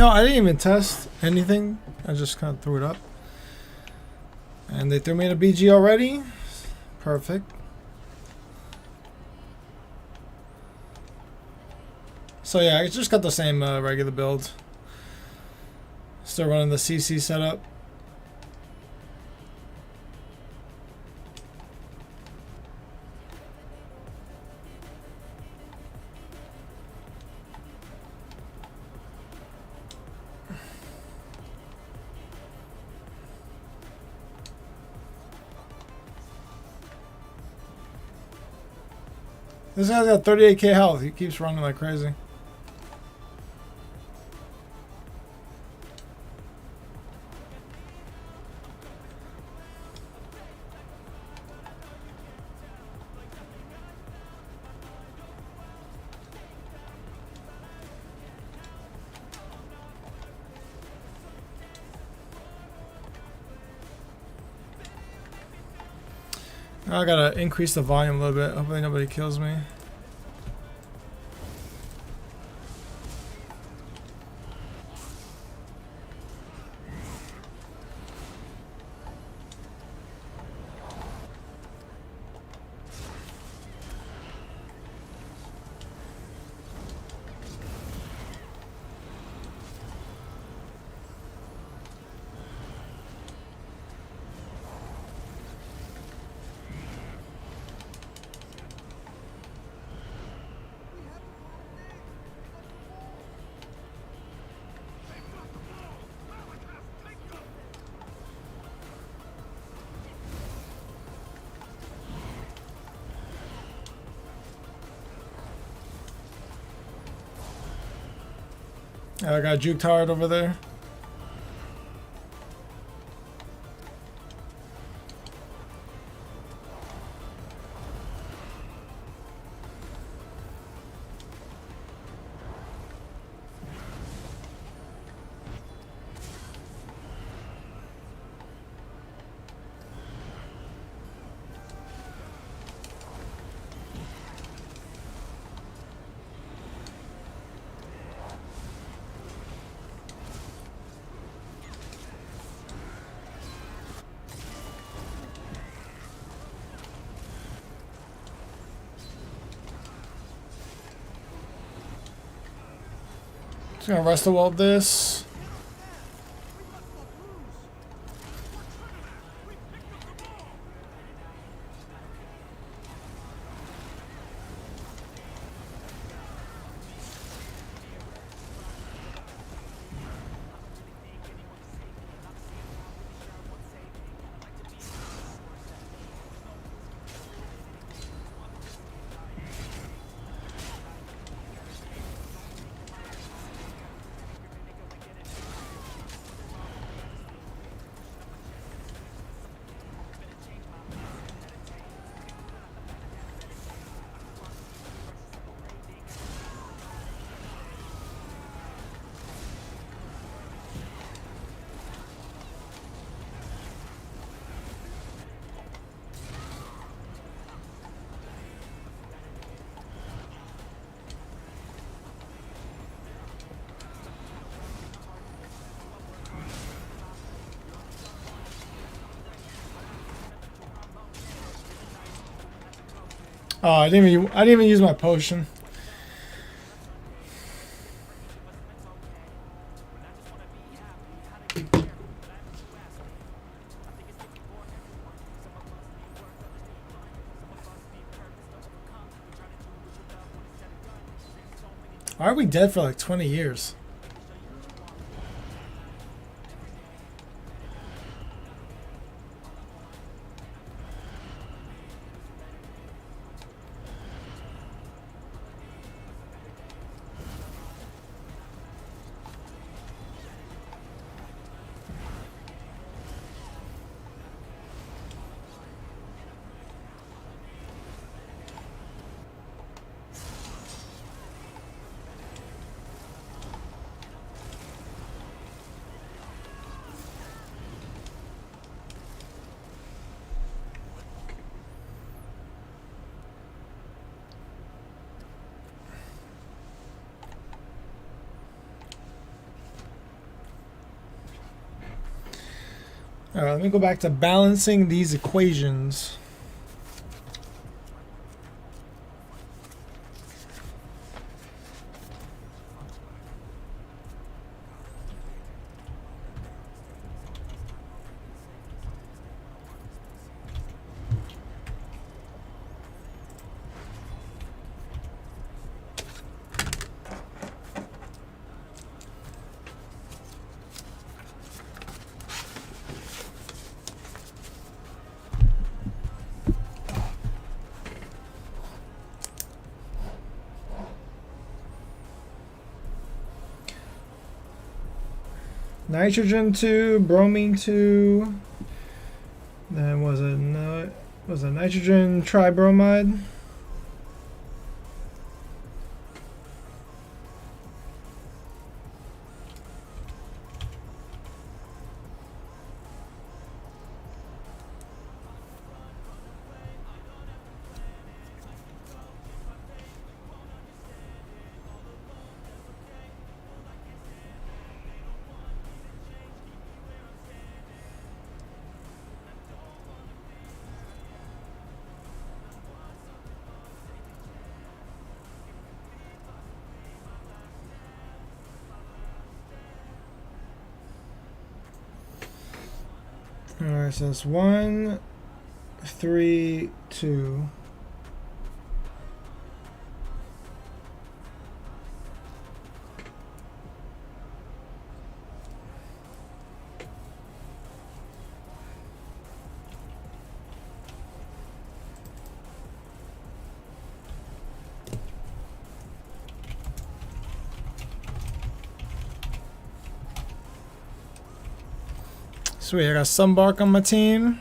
know, I didn't even test anything. I just kind of threw it up. And they threw me in a BG already. Perfect. So yeah, I just got the same regular build. Still running the CC setup. This guy's got 38k health. He keeps running like crazy. I gotta increase the volume a little bit. Hopefully nobody kills me. I got juked hard over there. Just gonna rest the wall this. Oh, I didn't even use my potion. Why are we dead for like 20 years? All right, let me go back to balancing these equations. Nitrogen 2, bromine 2. Then was a nitrogen tribromide. Alright, so it's 1, 3, 2. Sweet, I got Sunbark on my team.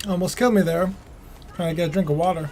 Almost killed me there. Trying to get a drink of water.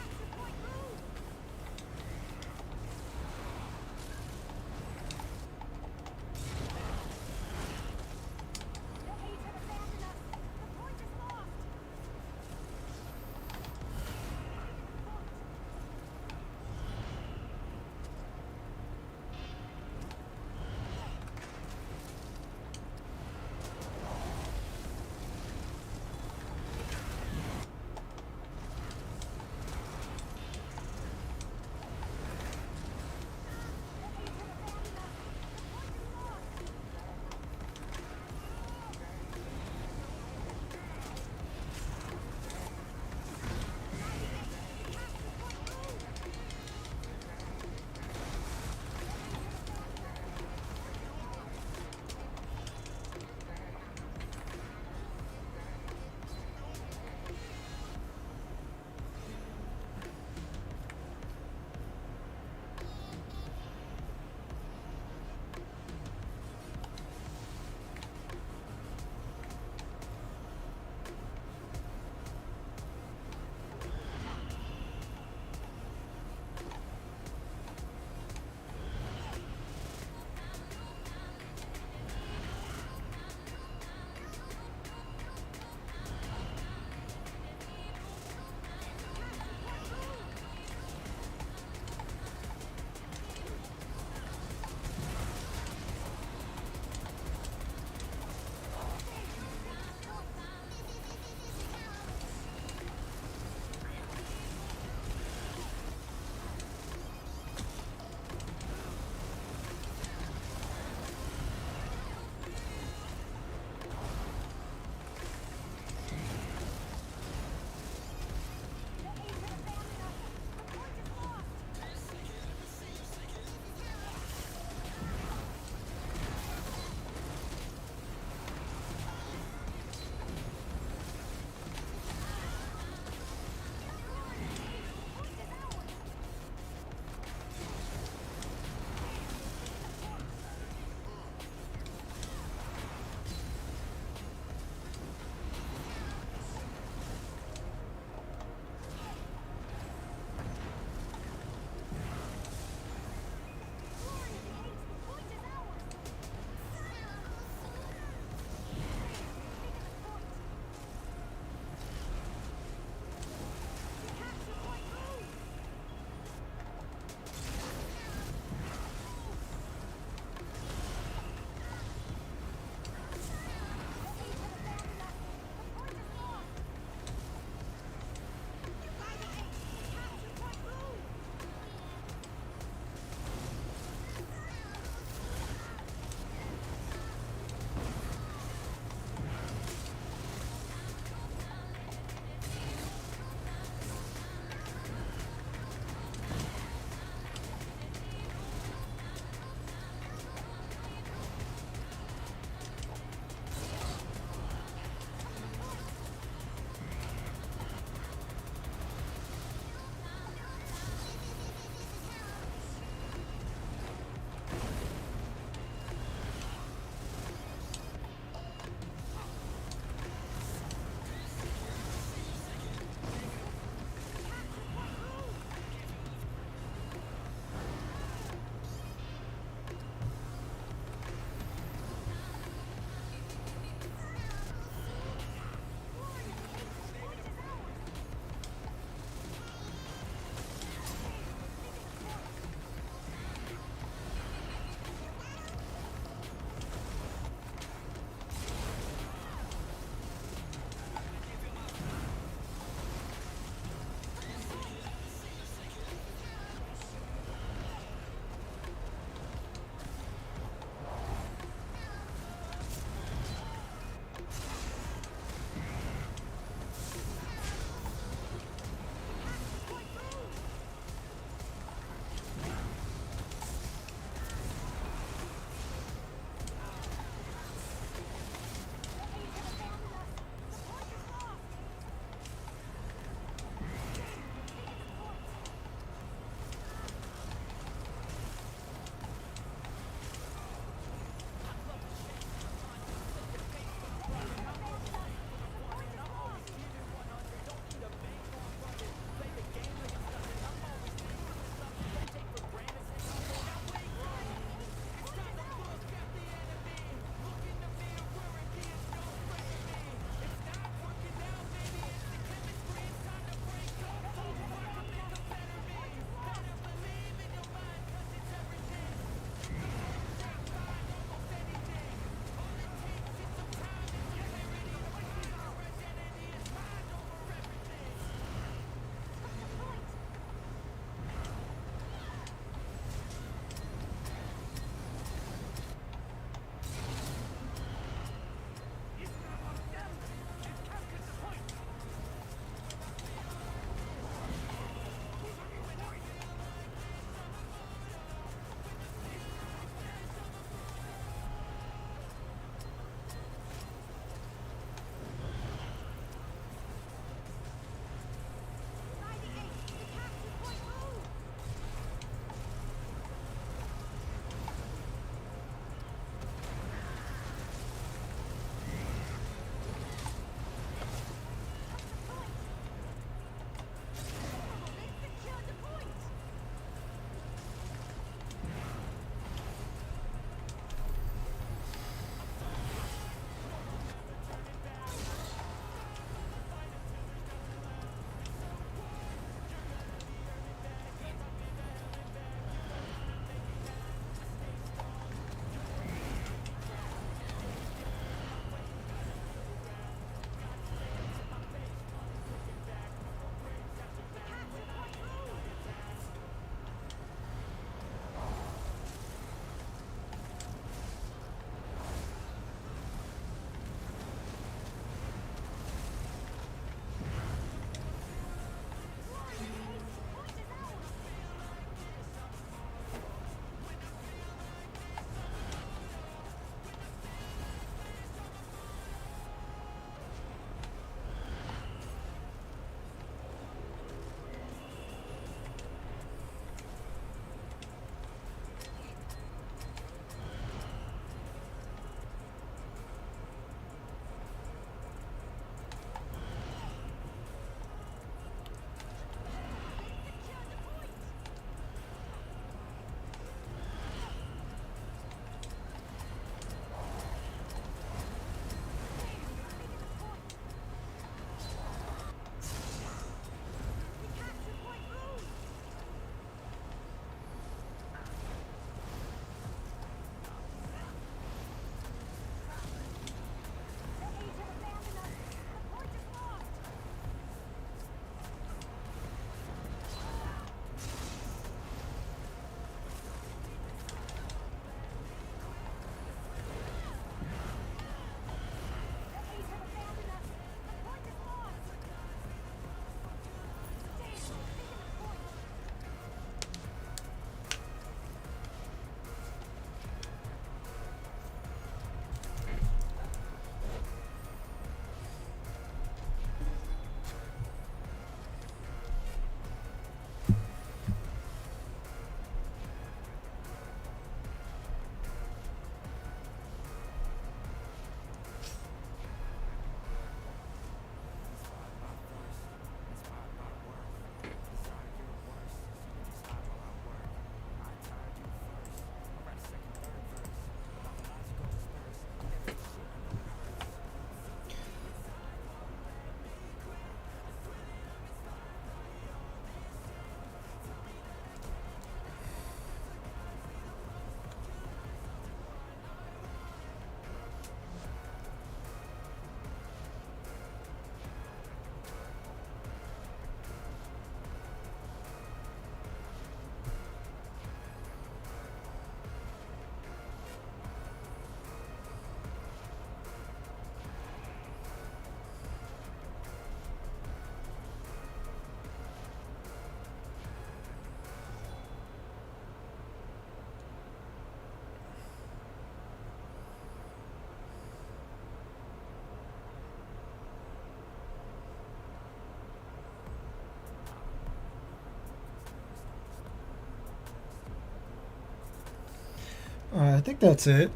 I think that's it.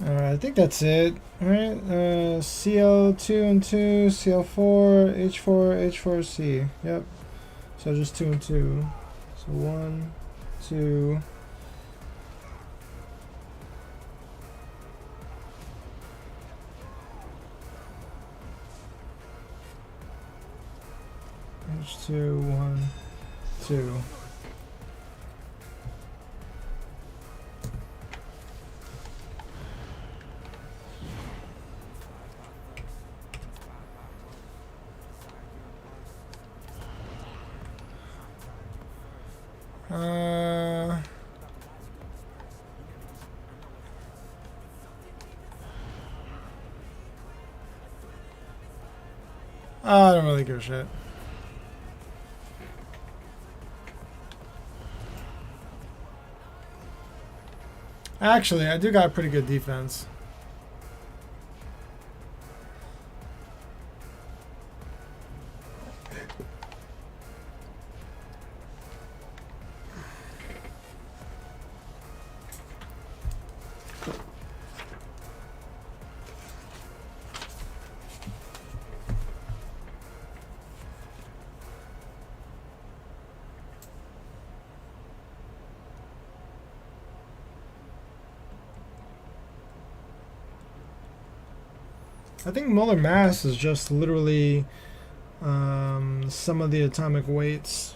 I think that's it. Alright, CL2 and 2, CL4, H4, H4C. Yep. So just 2 and 2. So 1, 2. H2, 1, 2. I don't really give a shit. Actually, I do got a pretty good defense. I think molar mass is just literally some of the atomic weights.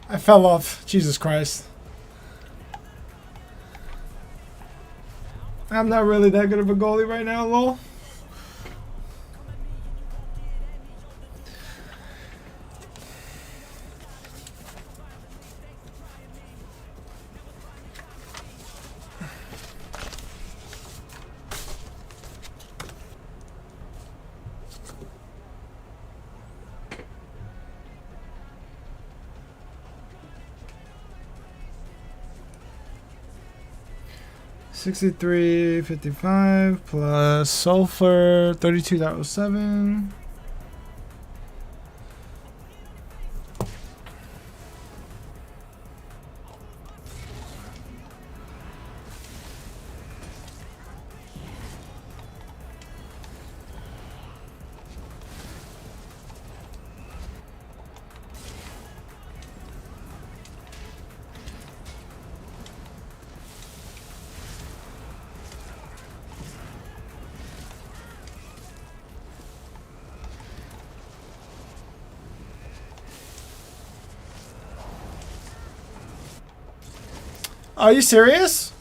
I fell off. Jesus Christ. I'm not really that good of a goalie right now, lol. $63.55 plus sulfur 32.07. Are you serious?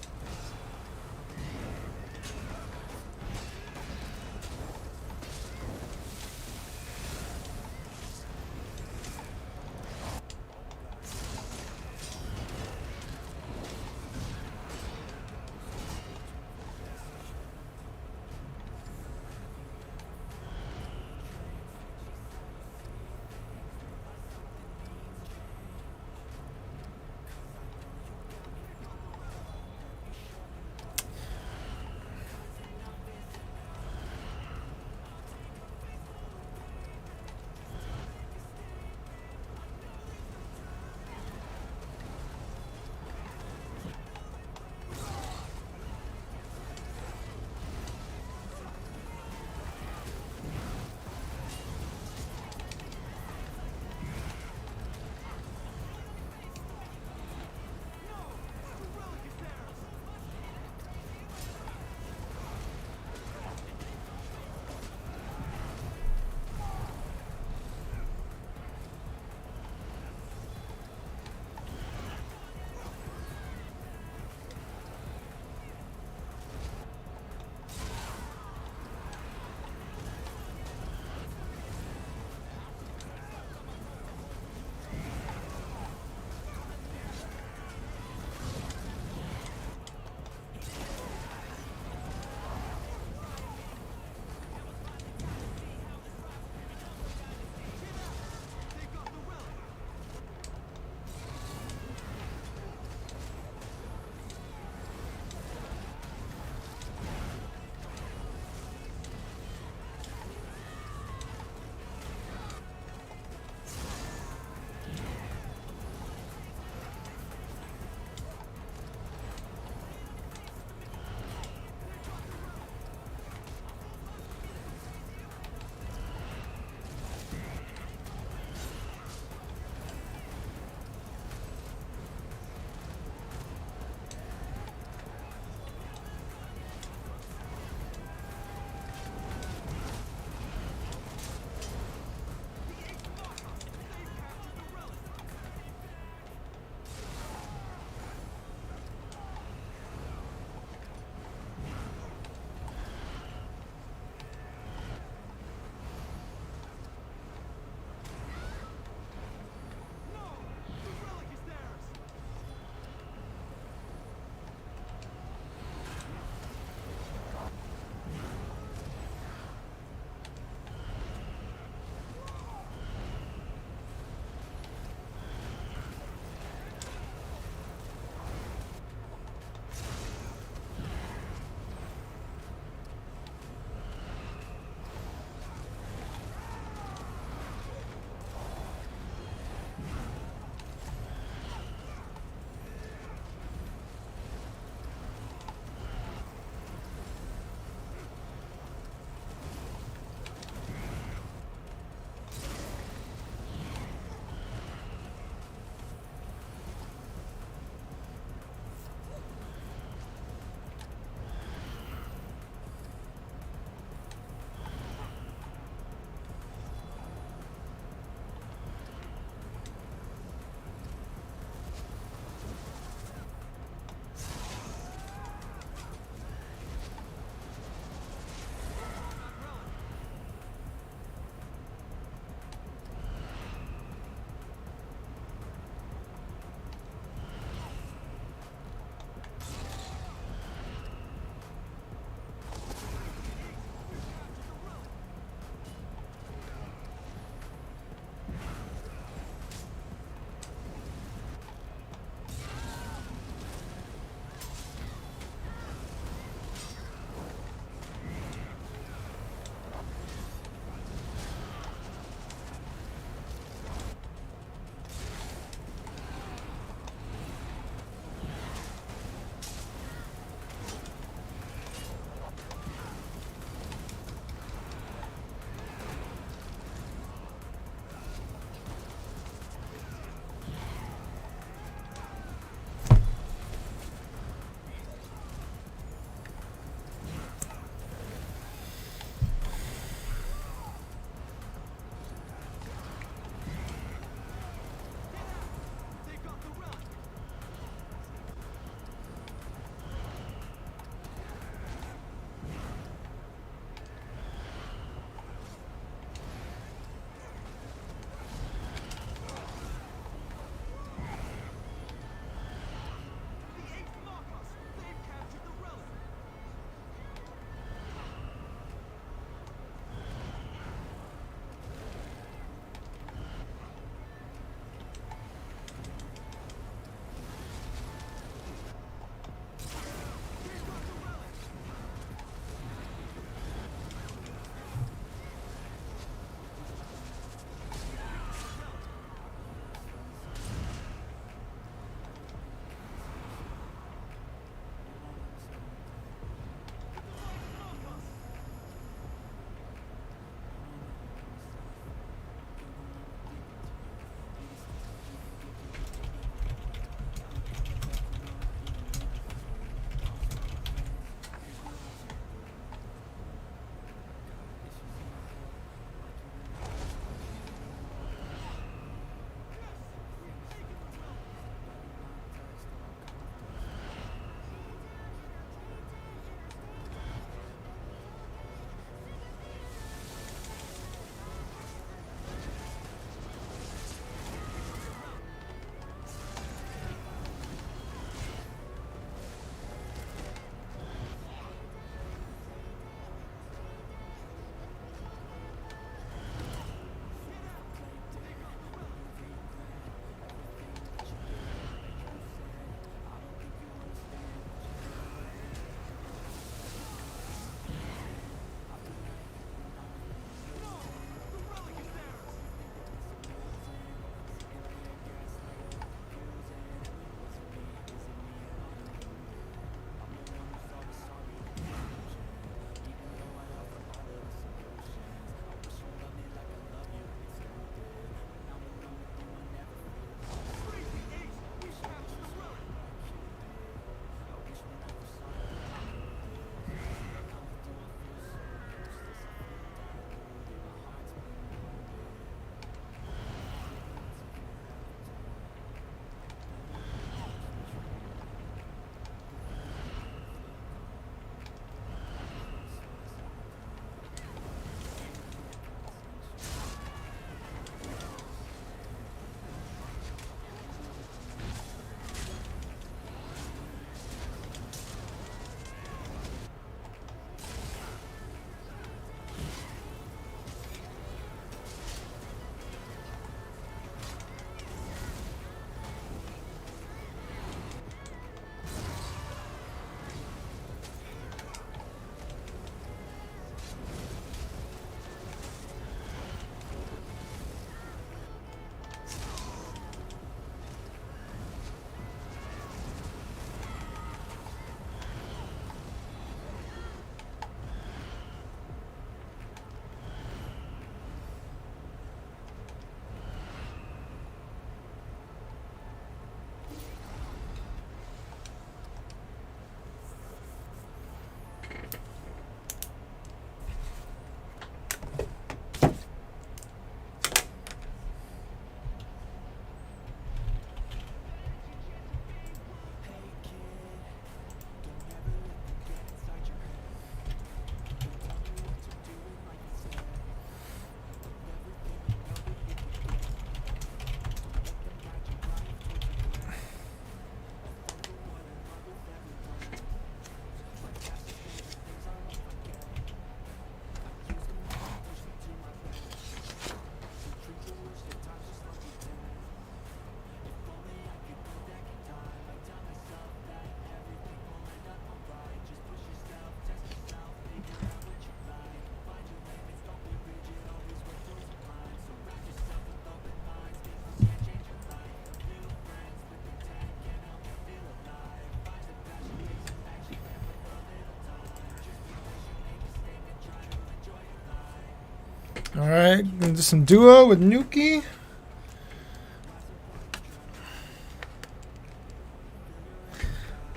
Alright, gonna do some duo with Nuki.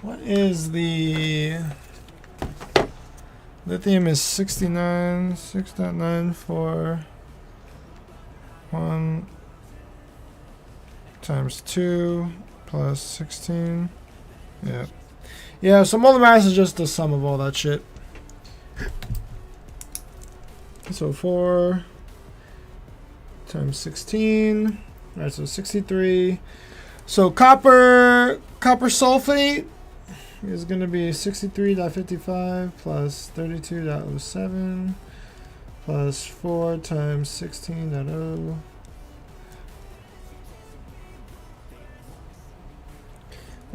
What is the lithium is 69, 6.94, 1 times 2 plus 16. Yeah. Yeah, so molar mass is just the sum of all that shit. So 4 times 16. Alright, so 63. So copper sulfate is going to be 63.55 plus 32.07 plus 4 times 16.0.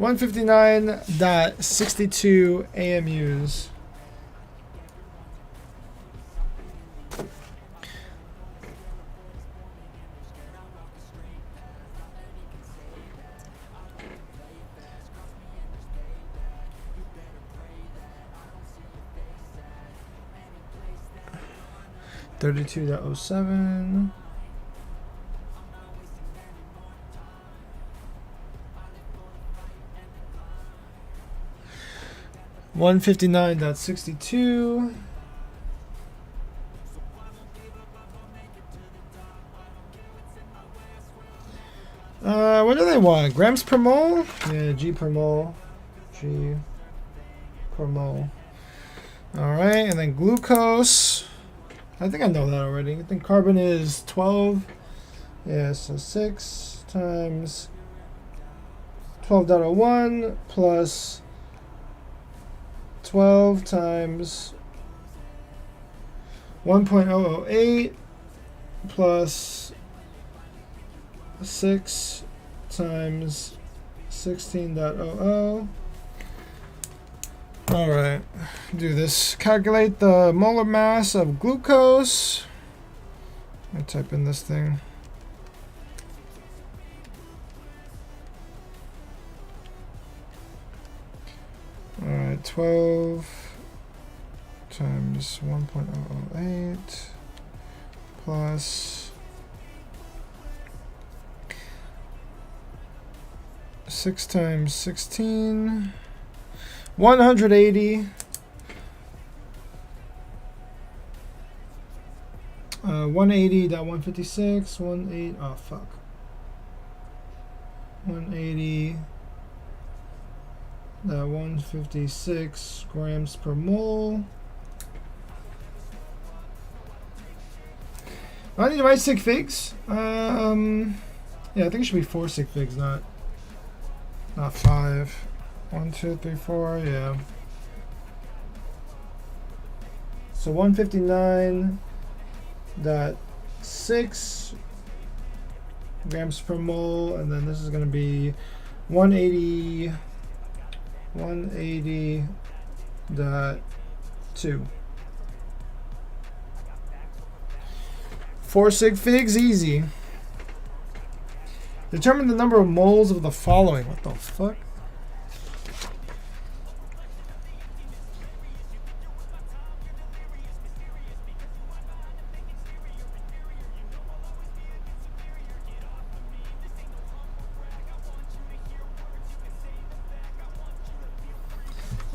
159.62 AMUs. $32.07. $159.62. What do they want? Grams per mole? Yeah, G per mole. G per mole. Alright, and then glucose. I think I know that already. I think carbon is 12. Yeah, so 6 times 12.01 plus 12 times 1.008 plus 6 times 16.00. Alright, do this. Calculate the molar mass of glucose. I type in this thing. Alright, 12 times 1.008 plus 6 times 16. 180. 180.156. 18. Oh fuck. 180.156 grams per mole. I need to write sig figs. Yeah, I think it should be 4 sig figs, not 5. 1, 2, 3, 4, yeah. So 159.6 grams per mole, and then this is going to be 180.2. 4 sig figs, easy. Determine the number of moles of the following. What the fuck?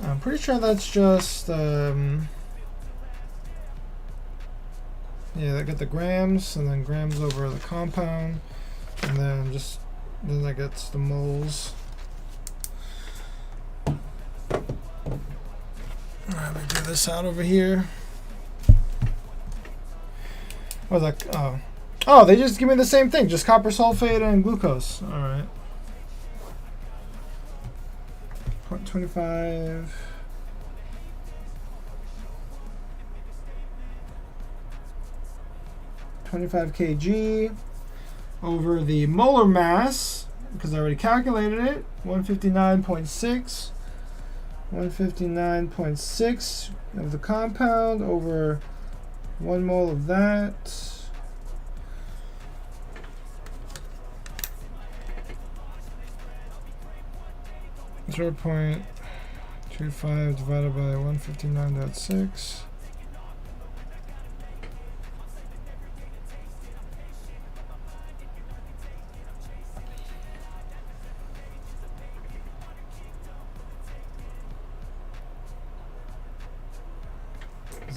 I'm pretty sure that's just, yeah, I get the grams, and then grams over the compound, and then that gets the moles. Alright, let me do this out over here. What's that? Oh, they just give me the same thing, just copper sulfate and glucose. Alright. 0.25. 25 kg over the molar mass, because I already calculated it, 159.6. 159.6 of the compound over 1 mole of that. Zero 0.25 divided by 159.6.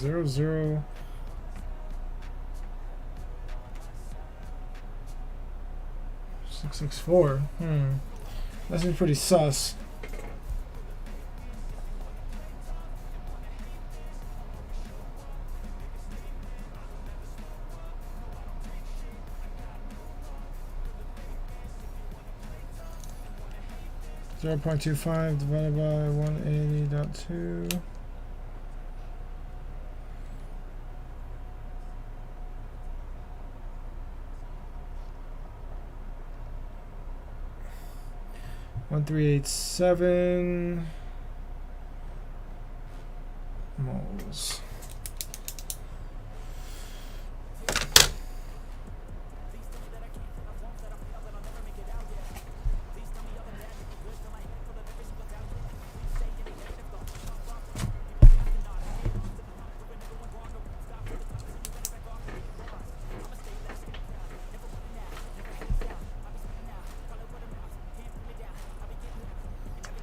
0, 0. Six, 6, 4. That seems pretty sus. Zero 0.25 divided by 180.2. One 387 moles.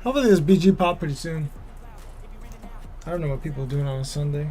Hopefully this BG pop pretty soon. I don't know what people are doing on a Sunday.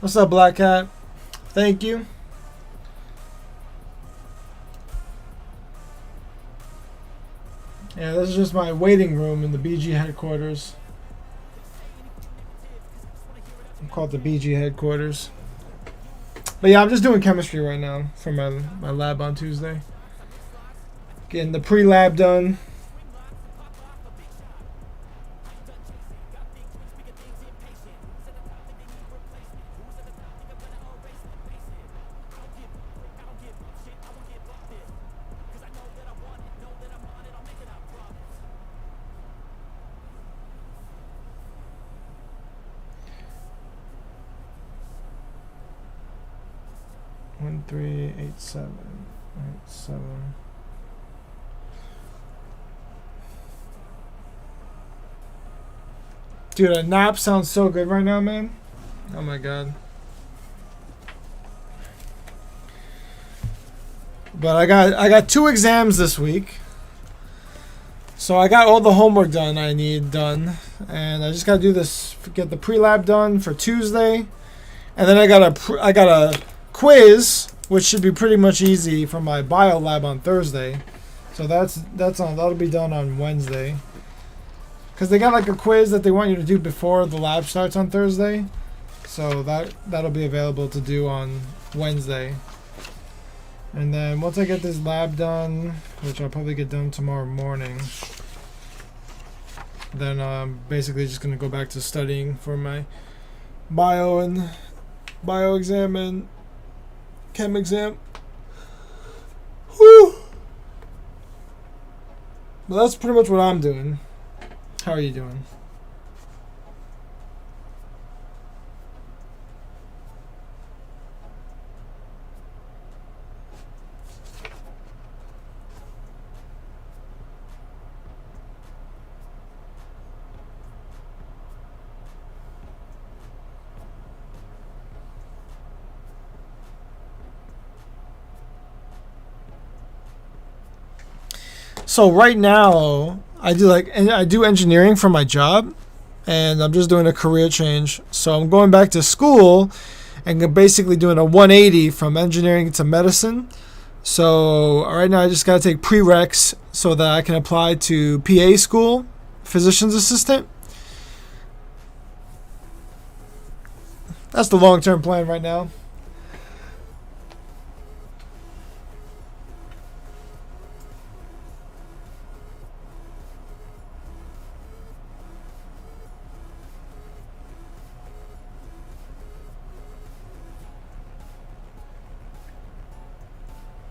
What's up, Black Cat? Thank you. Yeah, this is just my waiting room in the BG headquarters. I'm called the BG headquarters. But yeah, I'm just doing chemistry right now for my lab on Tuesday. Getting the pre-lab done. One 387. Dude, a nap sounds so good right now, man. Oh my god. But I got 2 exams this week. So I got all the homework done I need done. And I just gotta do this, get the pre-lab done for Tuesday. And then I got a quiz, which should be pretty much easy for my bio lab on Thursday. So that'll be done on Wednesday. Cause they got like a quiz that they want you to do before the lab starts on Thursday. So that'll be available to do on Wednesday. And then once I get this lab done, which I'll probably get done tomorrow morning, then I'm basically just gonna go back to studying for my bio exam and chem exam. Whew. But that's pretty much what I'm doing. How are you doing? So right now, I do engineering for my job, and I'm just doing a career change. So I'm going back to school, and basically doing a 180 from engineering to medicine. So right now, I just gotta take prereqs so that I can apply to PA school, physician's assistant. That's the long-term plan right now.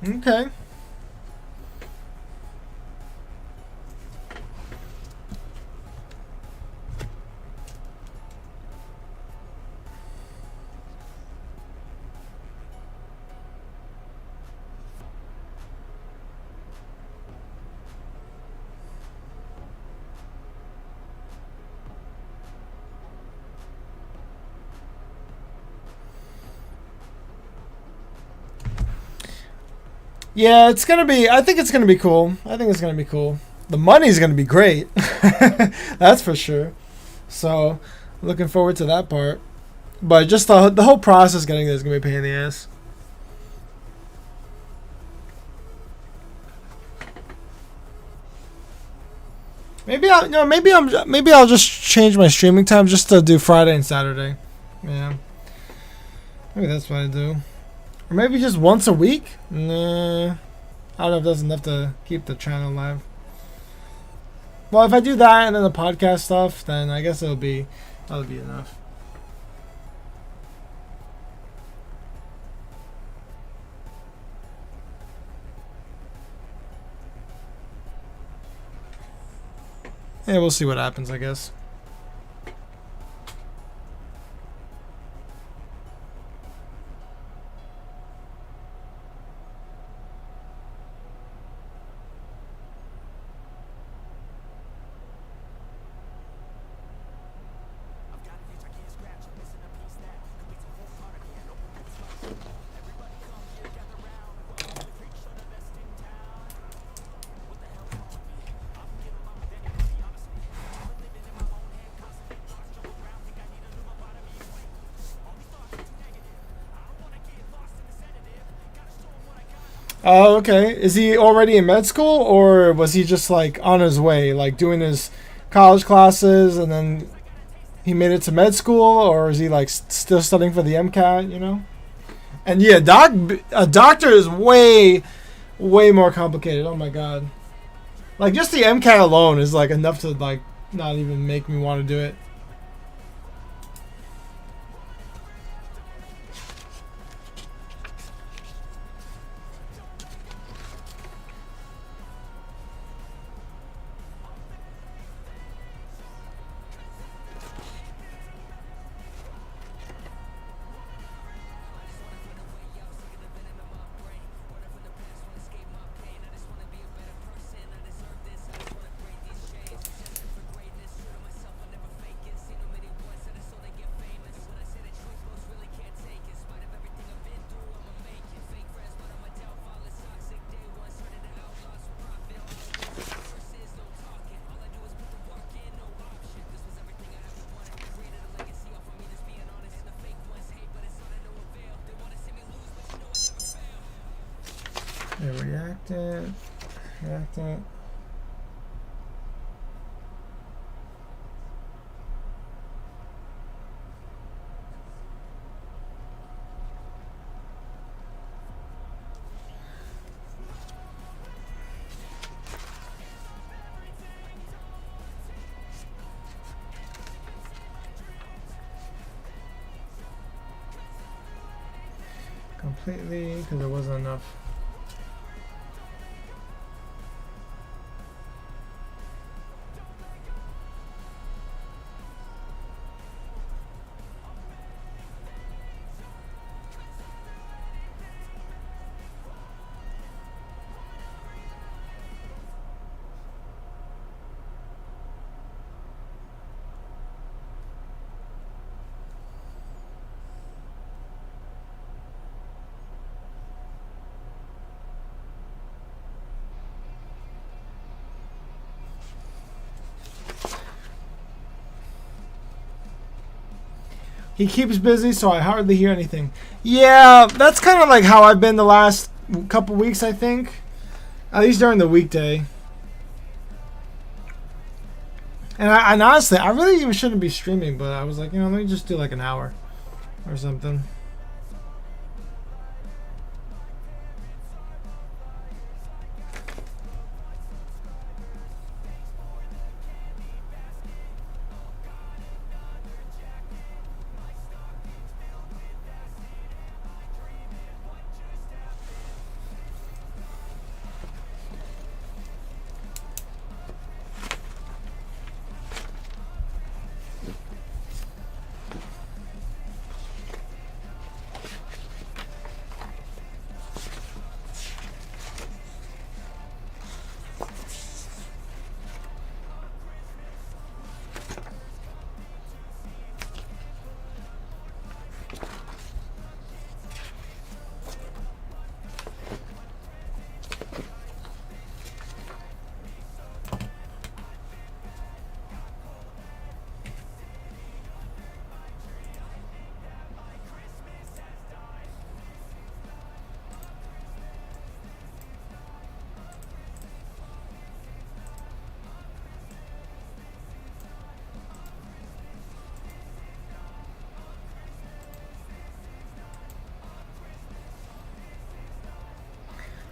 Okay. Yeah, it's gonna be. I think it's gonna be cool. I think it's gonna be cool. The money's gonna be great. That's for sure. So, looking forward to that part. But just the whole process getting there is gonna be a pain in the ass. Maybe I'll just change my streaming time just to do Friday and Saturday. Yeah, maybe that's what I do. Or maybe just once a week. Nah, I don't know if that's enough to keep the channel alive. Well, if I do that and then the podcast stuff, then I guess that'll be enough. Yeah, we'll see what happens, I guess. Oh, okay. Is he already in med school, or was he just like on his way, like doing his college classes, and then he made it to med school, or is he like still studying for the MCAT? You know? And yeah, a doctor is way more complicated. Oh my god! Like just the MCAT alone is like enough to like not even make me want to do it. Yeah, react it. Completely, because there wasn't enough. He keeps busy, so I hardly hear anything. Yeah, that's kind of like how I've been the last couple weeks, I think. At least during the weekday. And honestly, I really even shouldn't be streaming, but I was like, let me just do like an hour or something.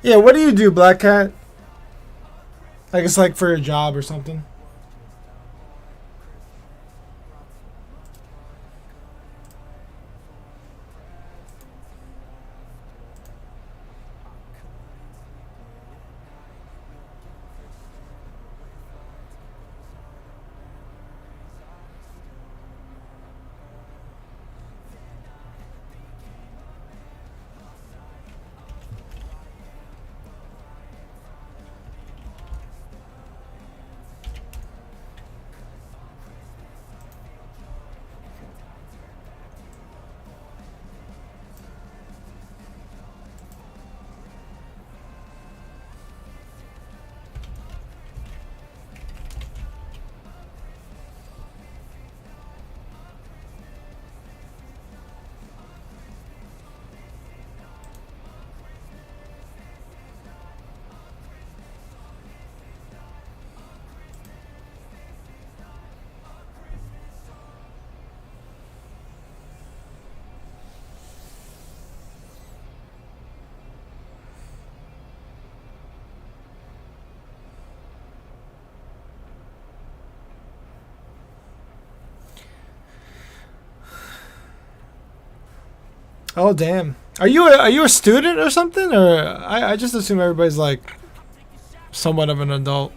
Yeah, what do you do, Black Cat? Like it's like for a job or something. Oh damn. Are you a student or something? Or I just assume everybody's like somewhat of an adult.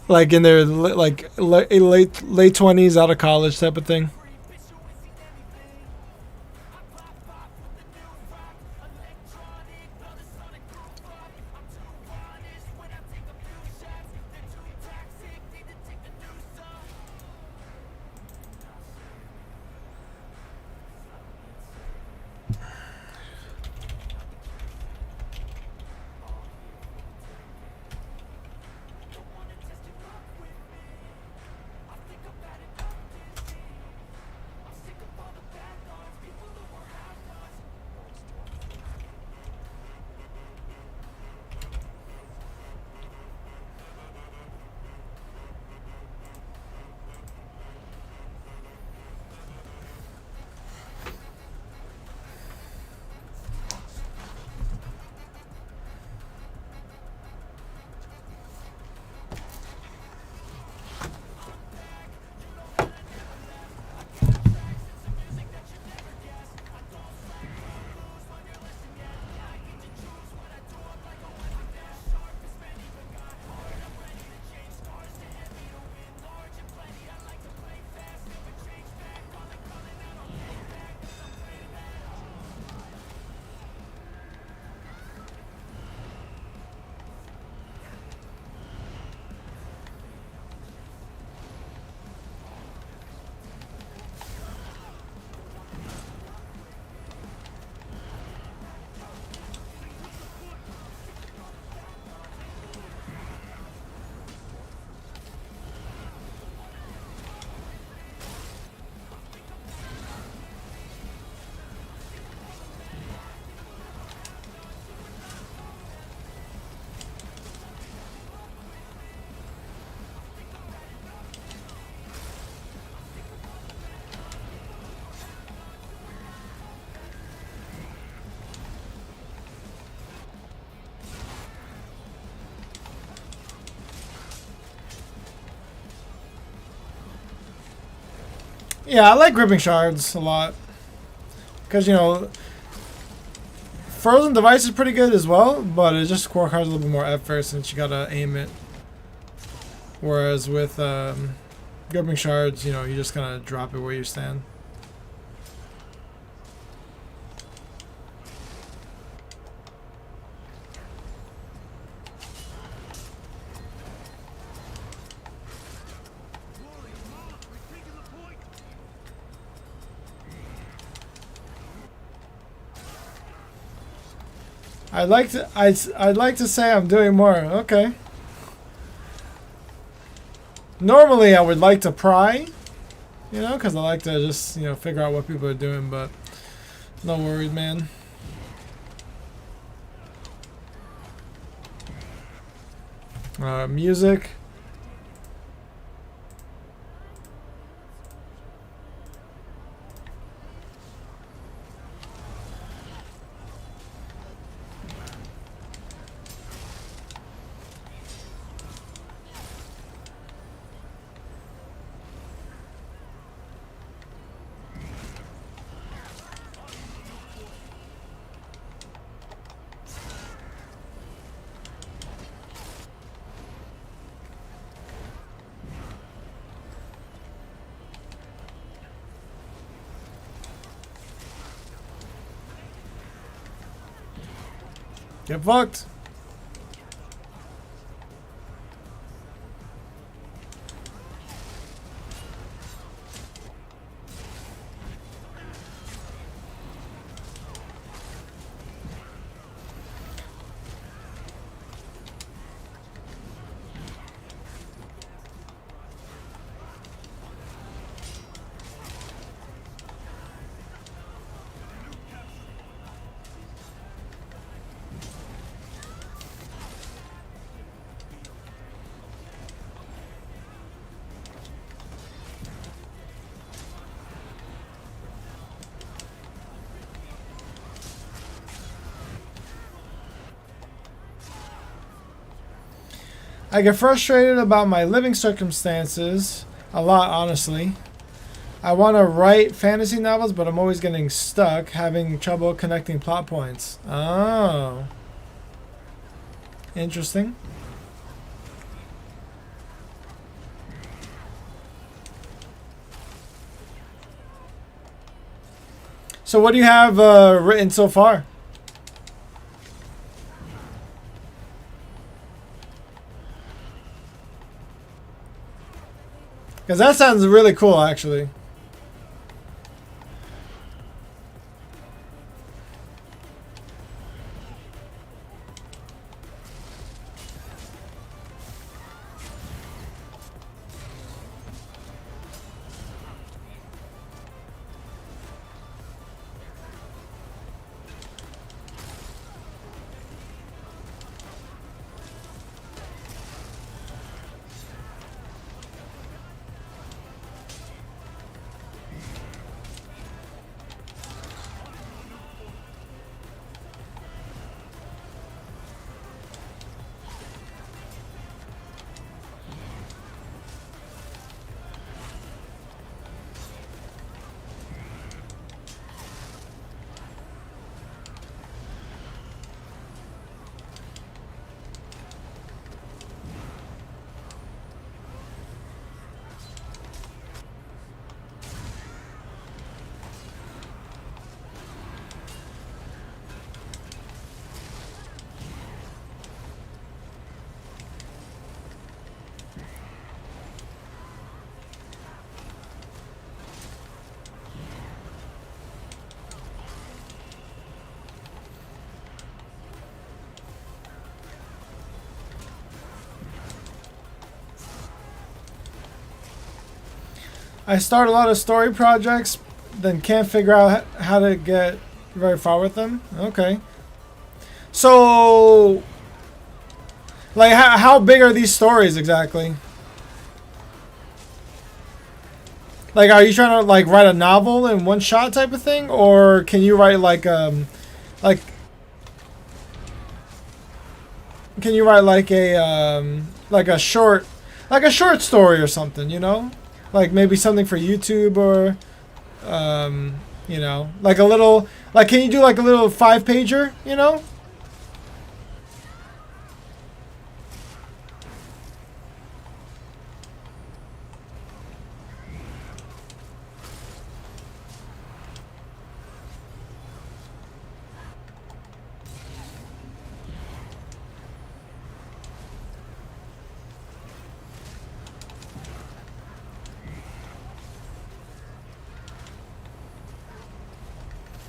Like in their late 20s, out of college type of thing. Yeah, I like gripping shards a lot. Because, you know, frozen device is pretty good as well, but it just requires a little bit more effort since you gotta aim it. Whereas with gripping shards, you know, you just kind of drop it where you stand. I'd like to say I'm doing more. Okay. Normally I would like to pry, you know, because I like to just, you know, figure out what people are doing, but no worries, man. Music. Get fucked. I get frustrated about my living circumstances a lot, honestly. I want to write fantasy novels, but I'm always getting stuck, having trouble connecting plot points. Oh. Interesting. So what do you have written so far? Because that sounds really cool, actually. I start a lot of story projects, then can't figure out how to get very far with them. Okay. So, like, how big are these stories exactly? Like, are you trying to, like, write a novel in one shot type of thing? Or can you write, like, can you write, like a short story or something, you know? Like, maybe something for YouTube or, you know, like a little, like, can you do, like, a little 5-pager, you know?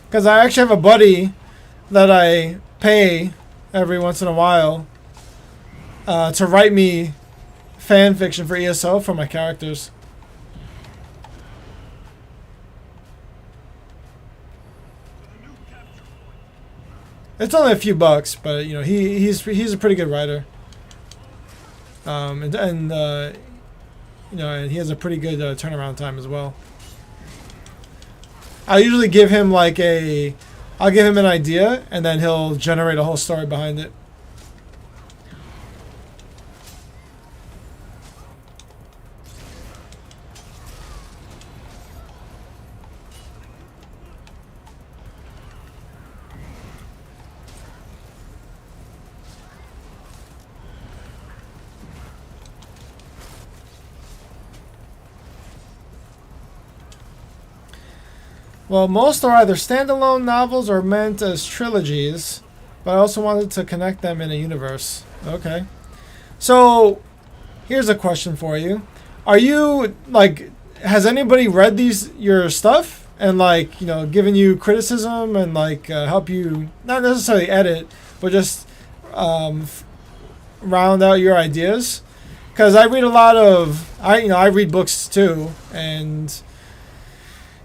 Because I actually have a buddy that I pay every once in a while to write me fan fiction for ESO for my characters. It's only a few bucks, but you know he's a pretty good writer, and you know, and he has a pretty good turnaround time as well. I usually give him like I'll give him an idea, and then he'll generate a whole story behind it. Well, most are either standalone novels or meant as trilogies. but I also wanted to connect them in a universe. Okay. So, here's a question for you. Are you, like, has anybody read your stuff and, like, you know, given you criticism and, like, help you, not necessarily edit, but just round out your ideas? Because I read a lot of, I read books too, and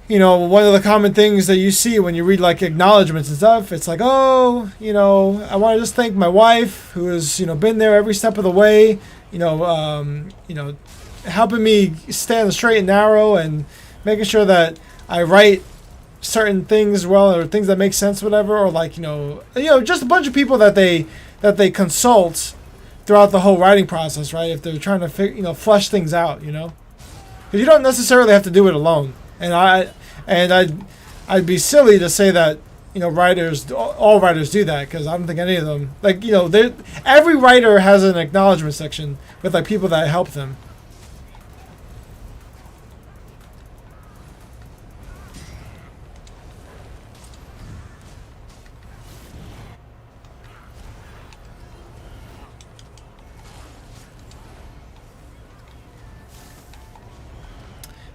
you know, one of the common things that you see when you read like acknowledgments and stuff, it's like, oh, you know, I want to just thank my wife who has, you know, been there every step of the way, you know, helping me stay on the straight and narrow and making sure that I write certain things well or things that make sense, whatever, or like, you know, just a bunch of people that they consult throughout the whole writing process, right? If they're trying to flesh things out, you know, because you don't necessarily have to do it alone. And I'd be silly to say that, you know, all writers do that, because I don't think any of them, like, you know, every writer has an acknowledgement section with like people that help them.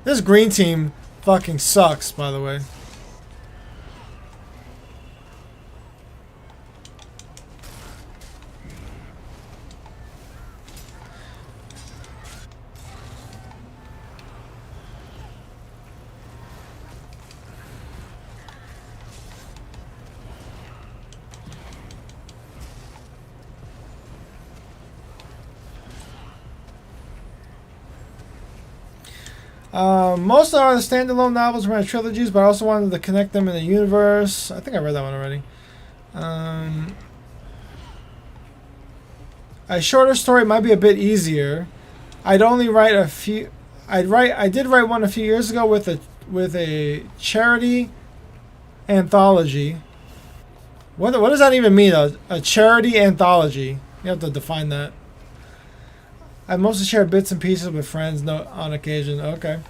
This green team fucking sucks, by the way. Most are the standalone novels from my trilogies, but I also wanted to connect them in the universe. I think I read that one already. A shorter story might be a bit easier. I'd only write a few. I did write one a few years ago with a charity anthology. What does that even mean? A charity anthology? You have to define that. I mostly share bits and pieces with friends on occasion. Okay.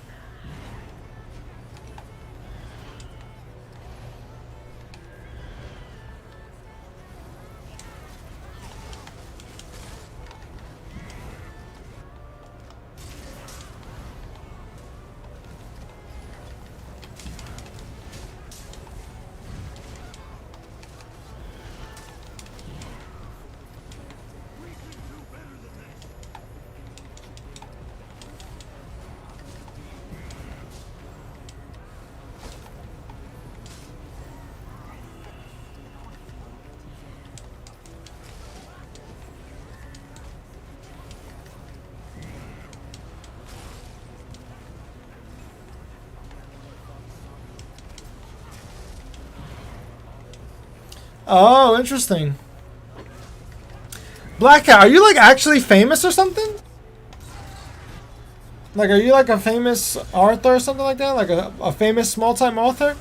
Oh, interesting. Black Cat, are you like actually famous or something? Like, are you like a famous author or something like that? Like a famous small-time author?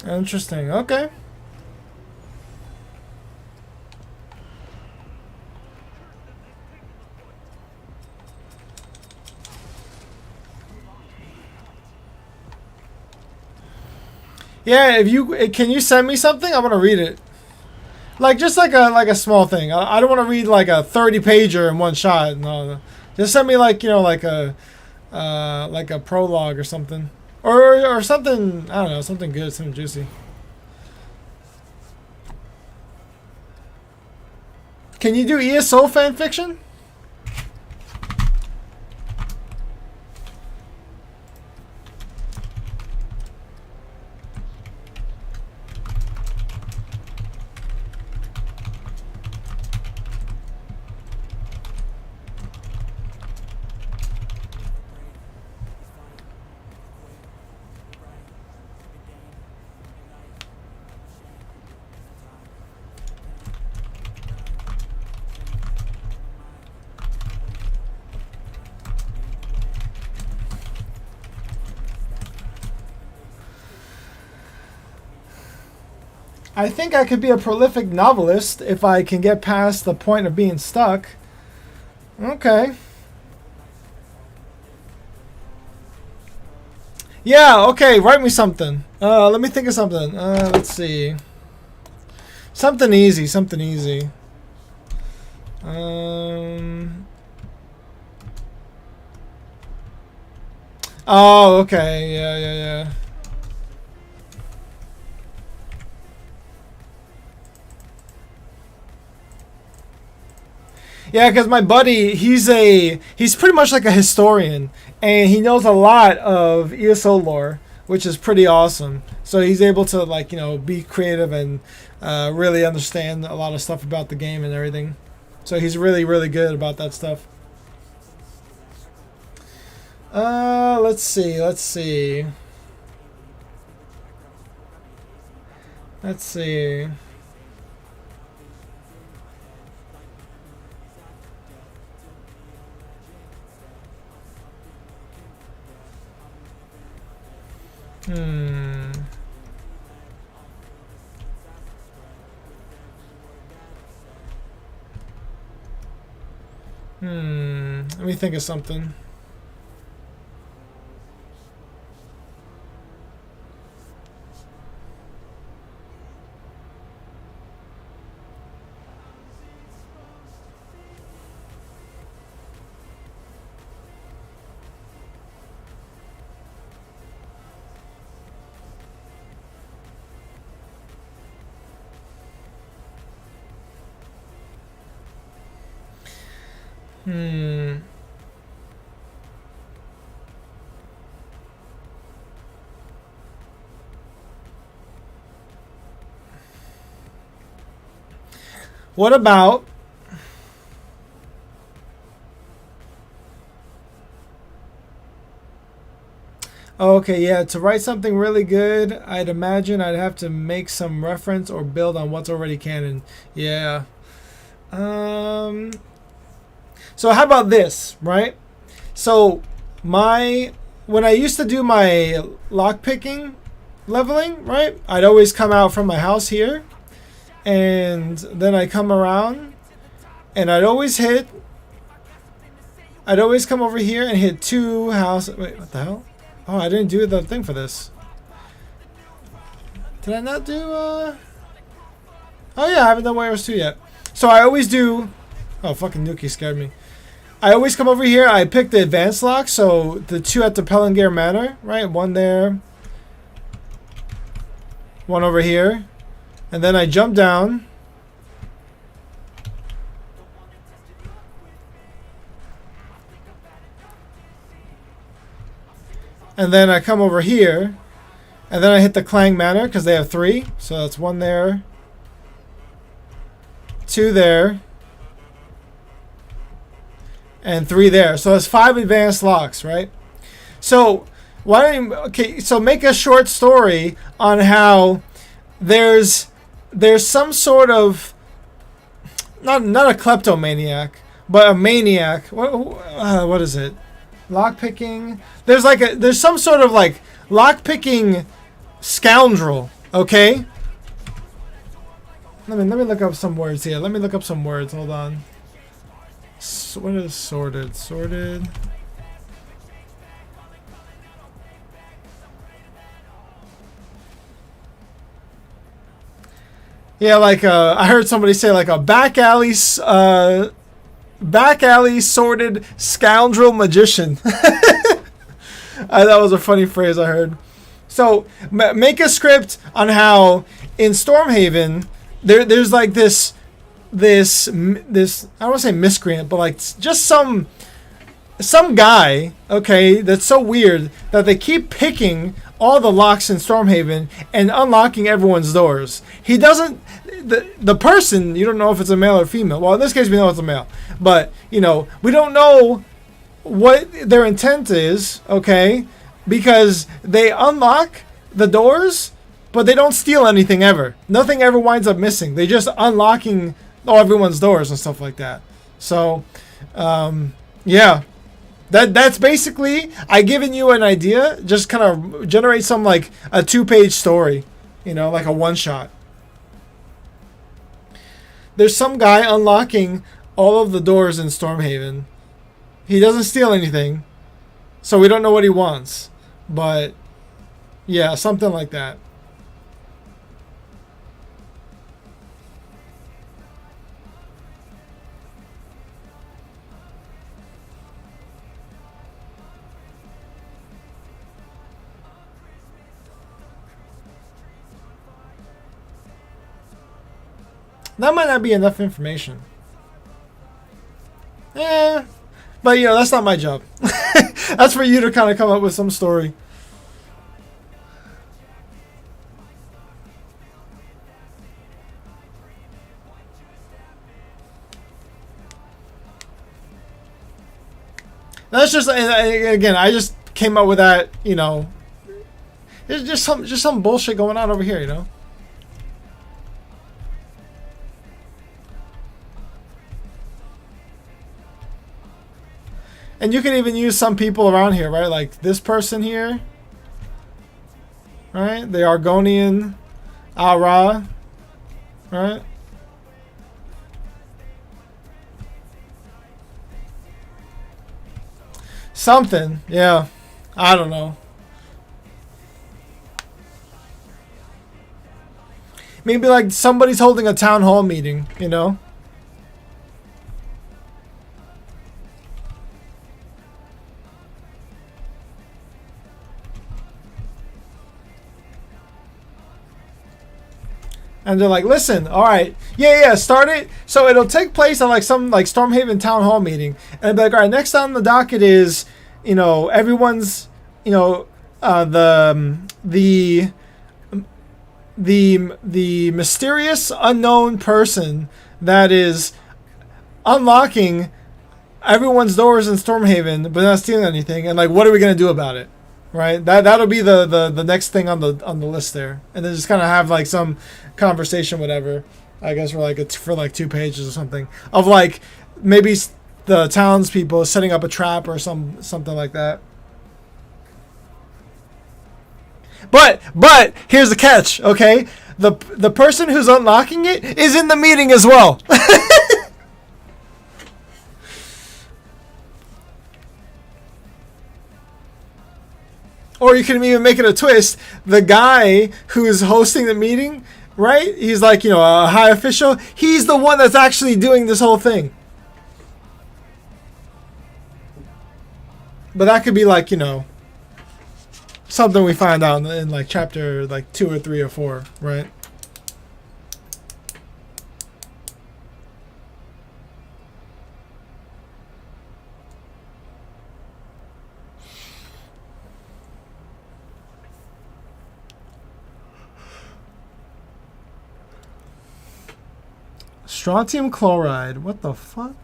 Interesting. Okay. Yeah, if you can you send me something? I want to read it. Like just like a small thing. I don't want to read like a 30 pager in one shot. No. Just send me like, like a prologue or something. Or something, I don't know, something good, something juicy. Can you do ESO fan fiction? I think I could be a prolific novelist if I can get past the point of being stuck. Okay. Yeah, okay, write me something. Let me think of something. Let's see. Something easy, something easy. Oh, okay, yeah. Yeah, because my buddy, he's pretty much like a historian, and he knows a lot of ESO lore, which is pretty awesome. So he's able to like be creative and really understand a lot of stuff about the game and everything. So he's really good about that stuff. Let's see. Let's see. Let me think of something. What about okay, yeah, to write something really good, I'd imagine I'd have to make some reference or build on what's already canon. Yeah. So how about this, right? So when I used to do my lockpicking leveling, right? I'd always come out from my house here, and then I come around, and I'd always come over here and hit 2 houses. Wait, what the hell? Oh, I didn't do the thing for this. Did I not do, Oh yeah, I haven't done Warriors 2 yet. So I always do... Oh, fucking Nuki scared me. I always come over here, I pick the advanced lock, so the 2 at the Pelengare Manor, right? 1 there. 1 over here. And then I jump down. And then I come over here. And then I hit the Clang Manor, because they have 3. So that's 1 there. 2 there. And 3 there. So that's 5 advanced locks, right? So why don't you, okay, so make a short story on how there's some sort of not a kleptomaniac, but a maniac. What is it? Lockpicking. There's some sort of like lockpicking scoundrel, okay? Let me look up some words here. Let me look up some words. Hold on. What is sorted? Sorted. Yeah, like I heard somebody say like a back alley sorted scoundrel magician. That was a funny phrase I heard. So make a script on how in Stormhaven there's like this I don't want to say miscreant, but like just some guy, okay, that's so weird that they keep picking all the locks in Stormhaven and unlocking everyone's doors. He doesn't. The person, you don't know if it's a male or female. Well, in this case, we know it's a male, but we don't know what their intent is, okay? Because they unlock the doors, but they don't steal anything ever. Nothing ever winds up missing. They just unlocking everyone's doors and stuff like that. So, yeah. That's basically, I given you an idea, just kind of generate some like a 2-page story, like a one-shot. There's some guy unlocking all of the doors in Stormhaven. He doesn't steal anything, so we don't know what he wants. But yeah, something like that. That might not be enough information. Yeah, but you know, that's not my job. That's for you to kind of come up with some story. That's just, again, I just came up with that, you know. There's just some bullshit going on over here, you know. And you can even use some people around here, right? Like this person here, right? The Argonian Ara, right? Something, yeah. I don't know. Maybe like somebody's holding a town hall meeting, you know? And they're like, listen, all right, yeah, start it. So it'll take place at like some like Stormhaven town hall meeting, and be like, all right, next on the docket is, you know, everyone's, you know, the mysterious unknown person that is unlocking everyone's doors in Stormhaven, but not stealing anything. And like, what are we gonna do about it? Right, that'll be the next thing on the list there, and then just kind of have like some conversation, whatever. I guess for like 2 pages or something of like maybe the townspeople setting up a trap or something like that. But here's the catch, okay? The person who's unlocking it is in the meeting as well. Or you can even make it a twist. The guy who's hosting the meeting, right? He's like, you know, a high official. He's the one that's actually doing this whole thing. But that could be like, you know, something we find out in like chapter like 2 or 3 or 4, right? Strontium chloride. What the fuck?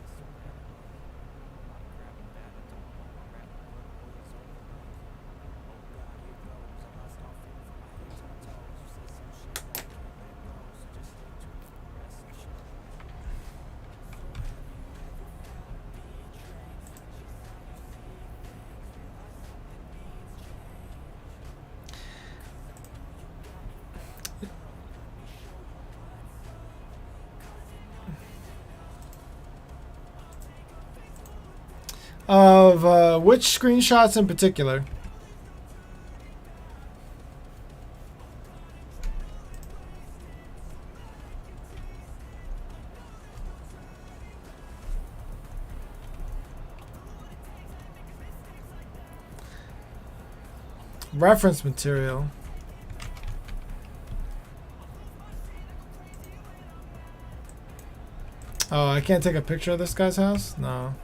Of which screenshots in particular? Reference material. Oh, I can't take a picture of this guy's house? No.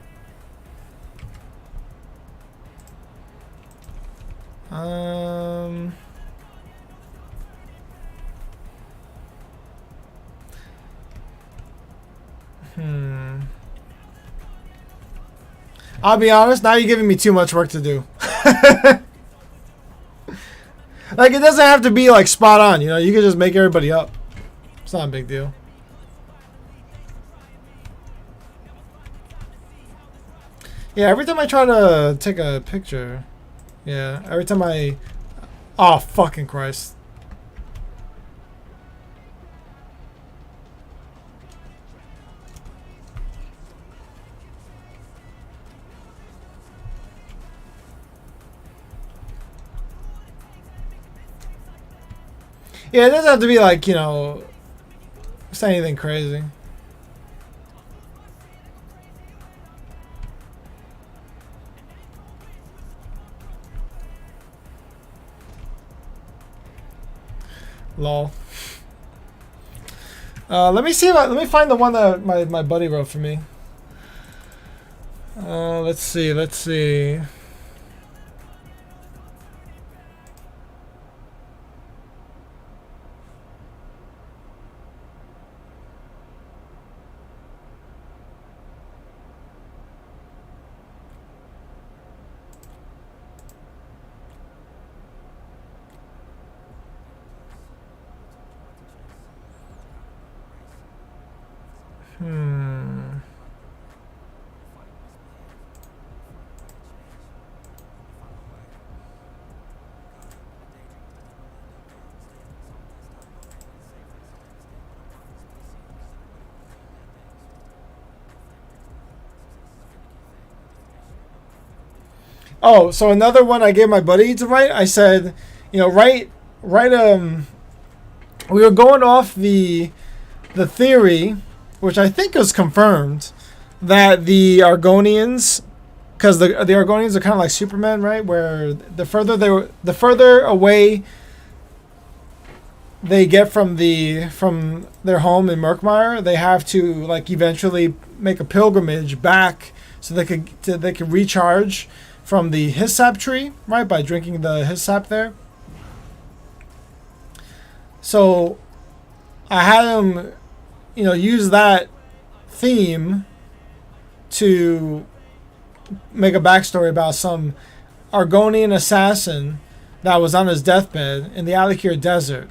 I'll be honest, now you're giving me too much work to do. Like, it doesn't have to be, like, spot on, you know? You can just make everybody up. It's not a big deal. Yeah, every time I try to take a picture... Yeah, every time I... Oh, fucking Christ. Yeah, it doesn't have to be like, you know, say anything crazy. Lol. Let me see. Let me find the one that my buddy wrote for me. Let's see. Let's see. Oh, so another one I gave my buddy to write. I said, you know, write. We were going off the theory, which I think is confirmed, that the Argonians, because the Argonians are kind of like Superman, right? Where the further away they get from their home in Murkmire, they have to like eventually make a pilgrimage back so they could recharge from the hyssop tree, right? By drinking the hyssop there. So I had him, you know, use that theme to make a backstory about some Argonian assassin that was on his deathbed in the Alikir Desert.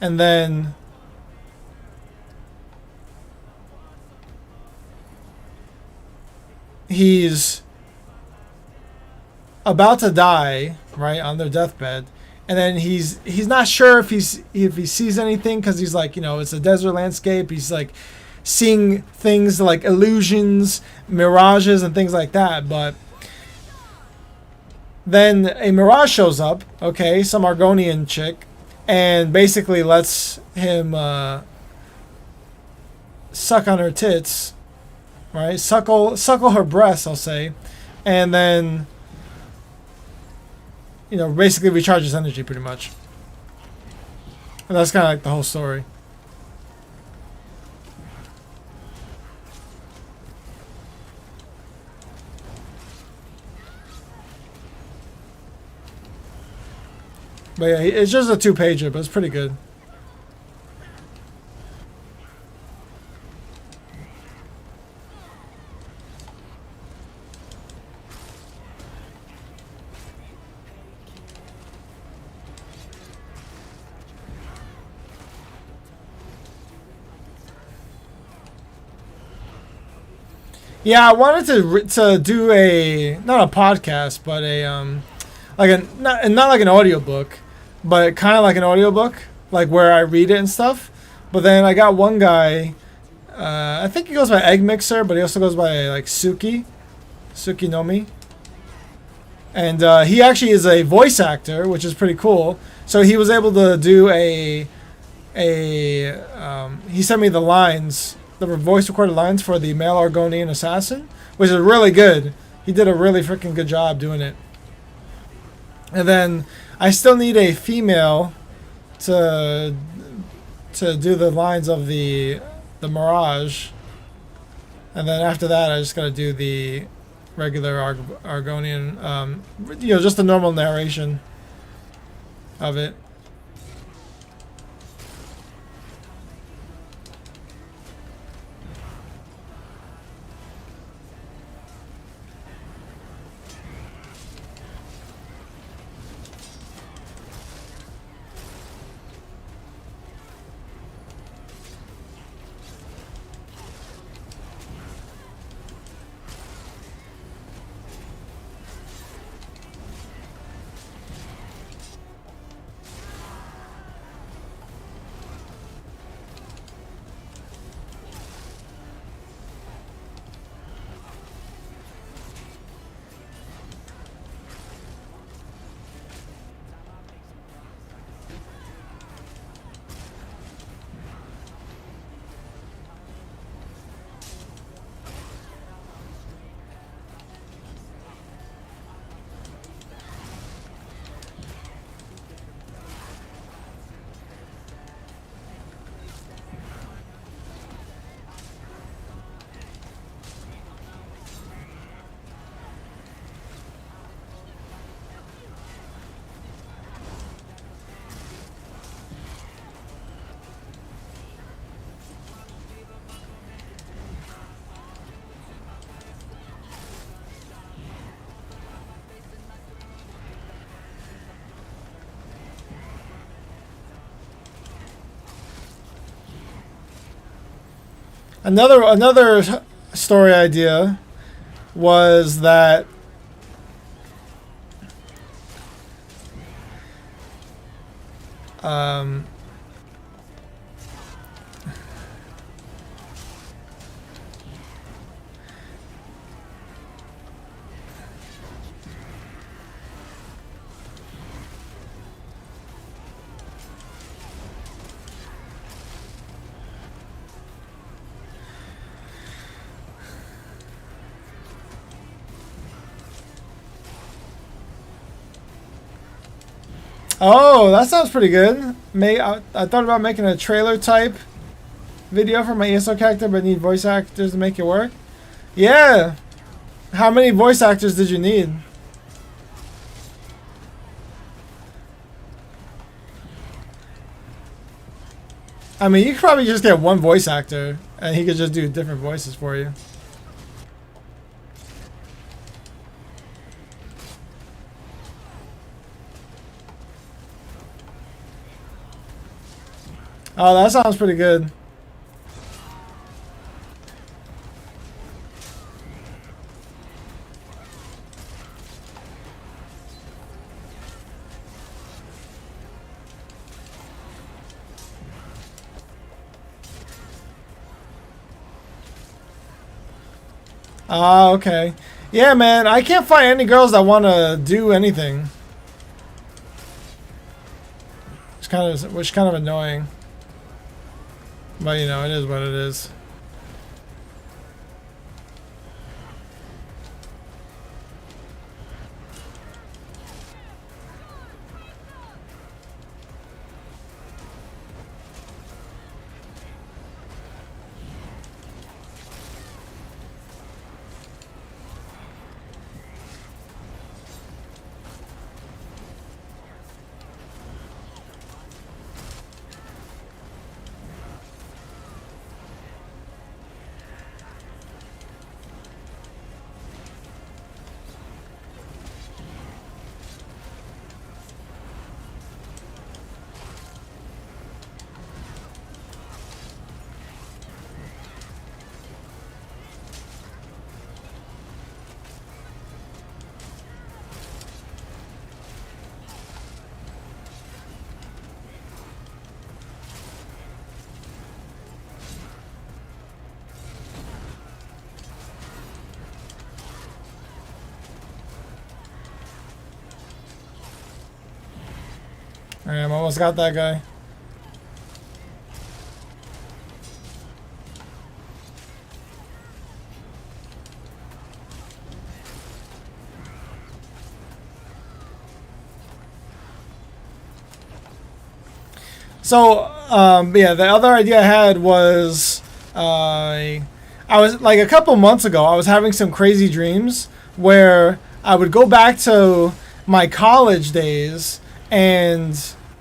And then he's about to die, right, on their deathbed. And then he's not sure if he sees anything, because he's like, you know, it's a desert landscape. He's like seeing things like illusions, mirages, and things like that. But then a mirage shows up, okay, some Argonian chick, and basically lets him suck on her tits, right? Suckle her breasts, I'll say, and then, you know, basically recharges energy pretty much. And that's kind of like the whole story. But yeah, it's just a 2-pager, but it's pretty good. Yeah, I wanted to do not a podcast, but not like an audiobook, but kind of like an audiobook, like where I read it and stuff. But then I got one guy, I think he goes by Egg Mixer, but he also goes by like Suki Nomi. And he actually is a voice actor, which is pretty cool. So he was able to do he sent me the lines, the voice recorded lines for the male Argonian assassin, which is really good. He did a really freaking good job doing it. And then I still need a female to do the lines of the Mirage. And then after that, I just gotta do the regular Argonian, you know, just the normal narration of it. Another story idea was that oh, that sounds pretty good. I thought about making a trailer type video for my ESO character, but need voice actors to make it work. Yeah. How many voice actors did you need? I mean, you could probably just get one voice actor, and he could just do different voices for you. Oh, that sounds pretty good. Ah, okay. Yeah, man, I can't find any girls that want to do anything. Which kind of annoying. But you know, it is what it is. Alright, I almost got that guy. So, yeah, the other idea I had was, I was, like, a couple months ago, I was having some crazy dreams where I would go back to my college days, and,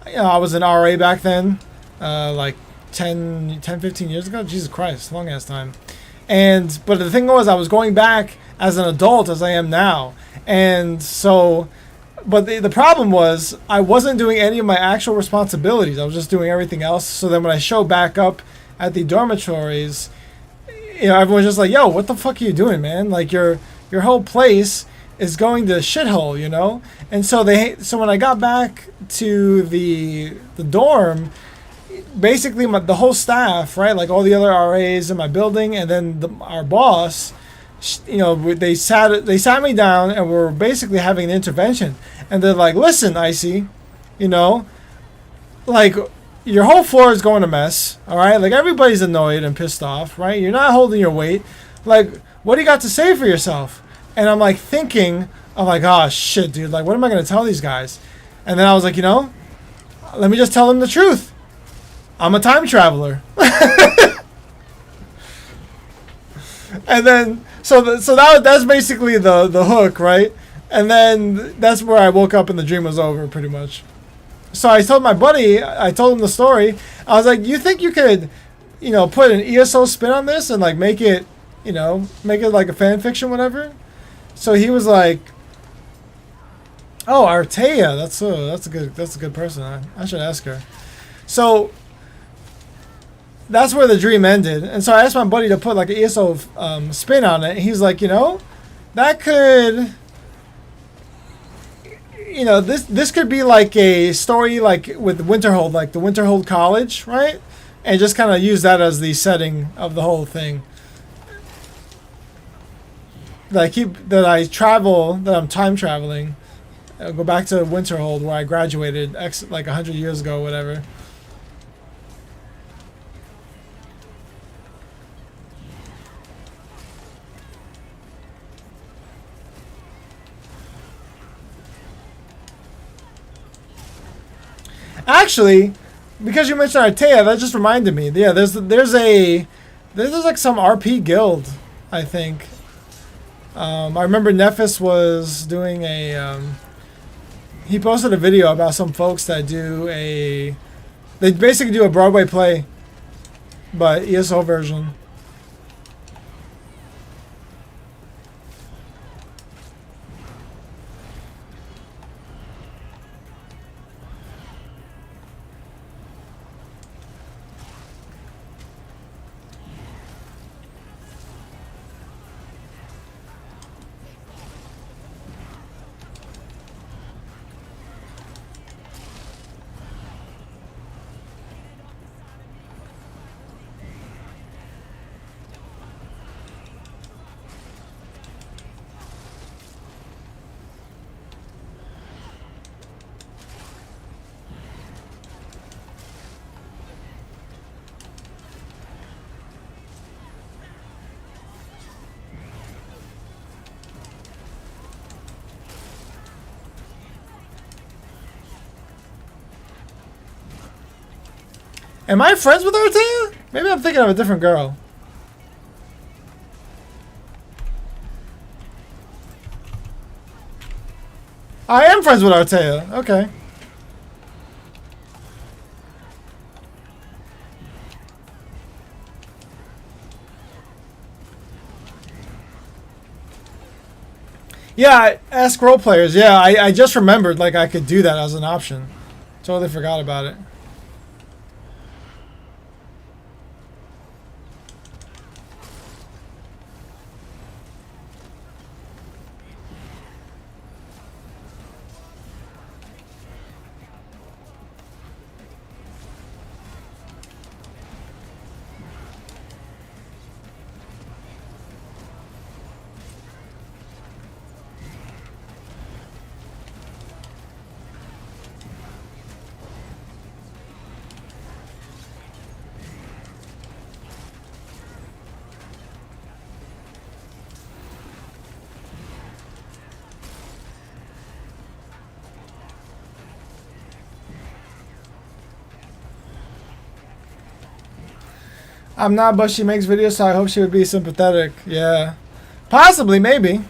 you know, I was an RA back then, like 15 years ago. Jesus Christ, long ass time. But the thing was, I was going back as an adult as I am now. And so, but the problem was, I wasn't doing any of my actual responsibilities. I was just doing everything else. So then when I show back up at the dormitories, you know, everyone's just like, yo, what the fuck are you doing, man? Like, your whole place is going to shithole, you know? And so when I got back to the dorm, basically the whole staff, right, like all the other RAs in my building, and then our boss, you know, they sat me down and were basically having an intervention, and they're like, listen, Icy, you know, like, your whole floor is going to mess, all right? Like, everybody's annoyed and pissed off, right? You're not holding your weight. Like, what do you got to say for yourself? And I'm like thinking, I'm like, oh shit, dude, like, what am I going to tell these guys? And then I was like, you know, let me just tell them the truth. I'm a time traveler. And then, that's basically the hook, right? And then that's where I woke up and the dream was over, pretty much. So I told my buddy, I told him the story. I was like, you think you could, you know, put an ESO spin on this and, like, make it, you know, make it like a fan fiction, whatever? So he was like, oh, Artea, that's a good person. I should ask her. So that's where the dream ended. And so I asked my buddy to put like an ESO spin on it. He's like, you know, that could, you know, this could be like a story like with Winterhold, like the Winterhold College, right? And just kind of use that as the setting of the whole thing. That I'm time traveling. I'll go back to Winterhold where I graduated like 100 years ago, whatever. Actually, because you mentioned Artea, that just reminded me. Yeah, there's like some RP guild, I think. I remember Nephis was doing he posted a video about some folks that they basically do a Broadway play, but ESO version. Am I friends with Artea? Maybe I'm thinking of a different girl. I am friends with Artea. Okay. Yeah, ask role players. Yeah, I just remembered like I could do that as an option. Totally forgot about it. I'm not, but she makes videos, so I hope she would be sympathetic. Yeah. Possibly, maybe.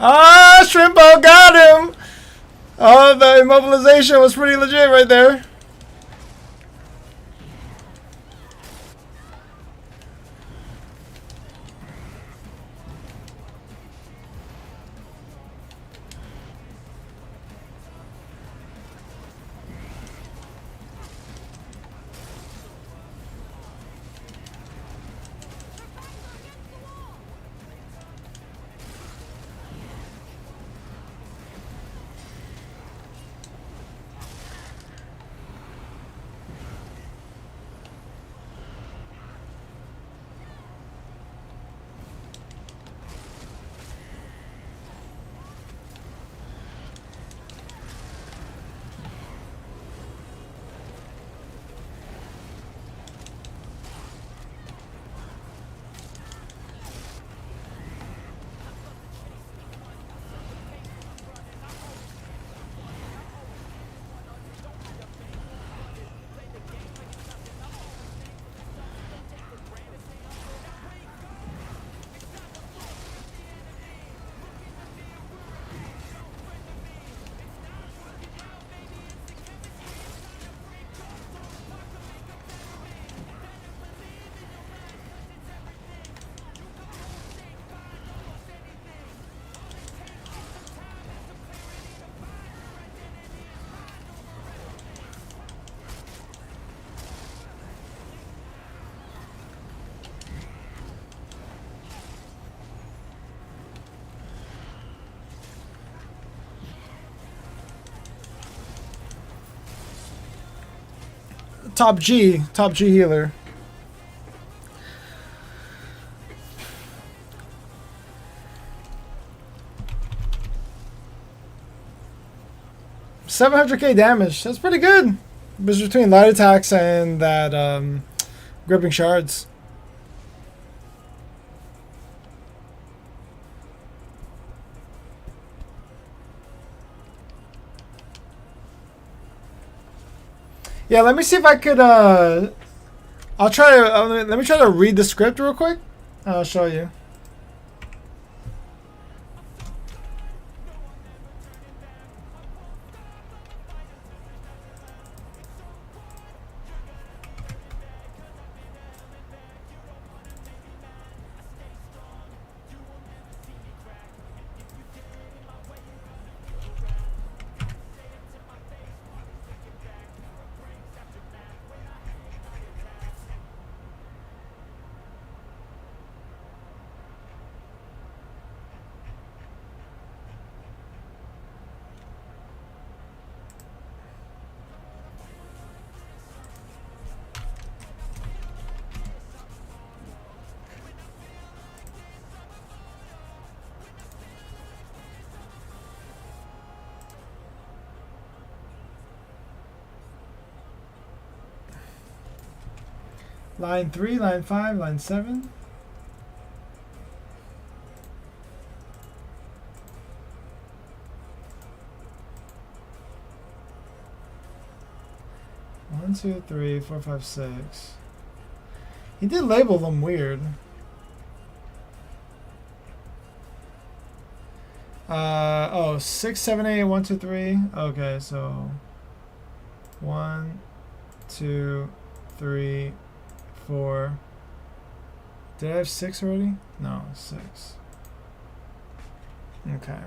Ah, Shrimpo got him! Oh, the immobilization was pretty legit right there. Top G healer. $700k damage. That's pretty good. It was between light attacks and that gripping shards. Yeah, let me see if I could. I'll try to. Let me try to read the script real quick. I'll show you. Line 3, line 5, line 7. One, two, three, 4, 5, 6. He did label them weird. Oh, 6, 7, 8, 1, 2, 3. Okay, so 1, 2, 3, 4. Did I have 6 already? No, 6. Okay.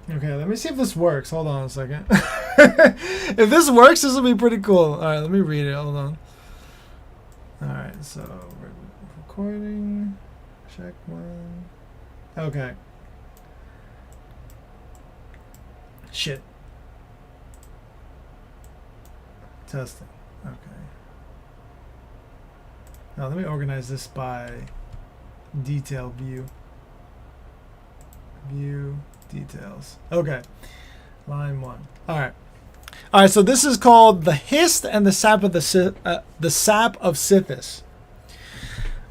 Okay, let me see if this works. Hold on a second. If this works, this will be pretty cool. Alright, let me read it. Hold on. Alright, so we're recording. Check 1. Okay. Shit. Testing. Okay. Now let me organize this by detail view. View details. Okay. Line 1. Alright. Alright, so this is called the Hist and the Sap of the Sap of Sithis.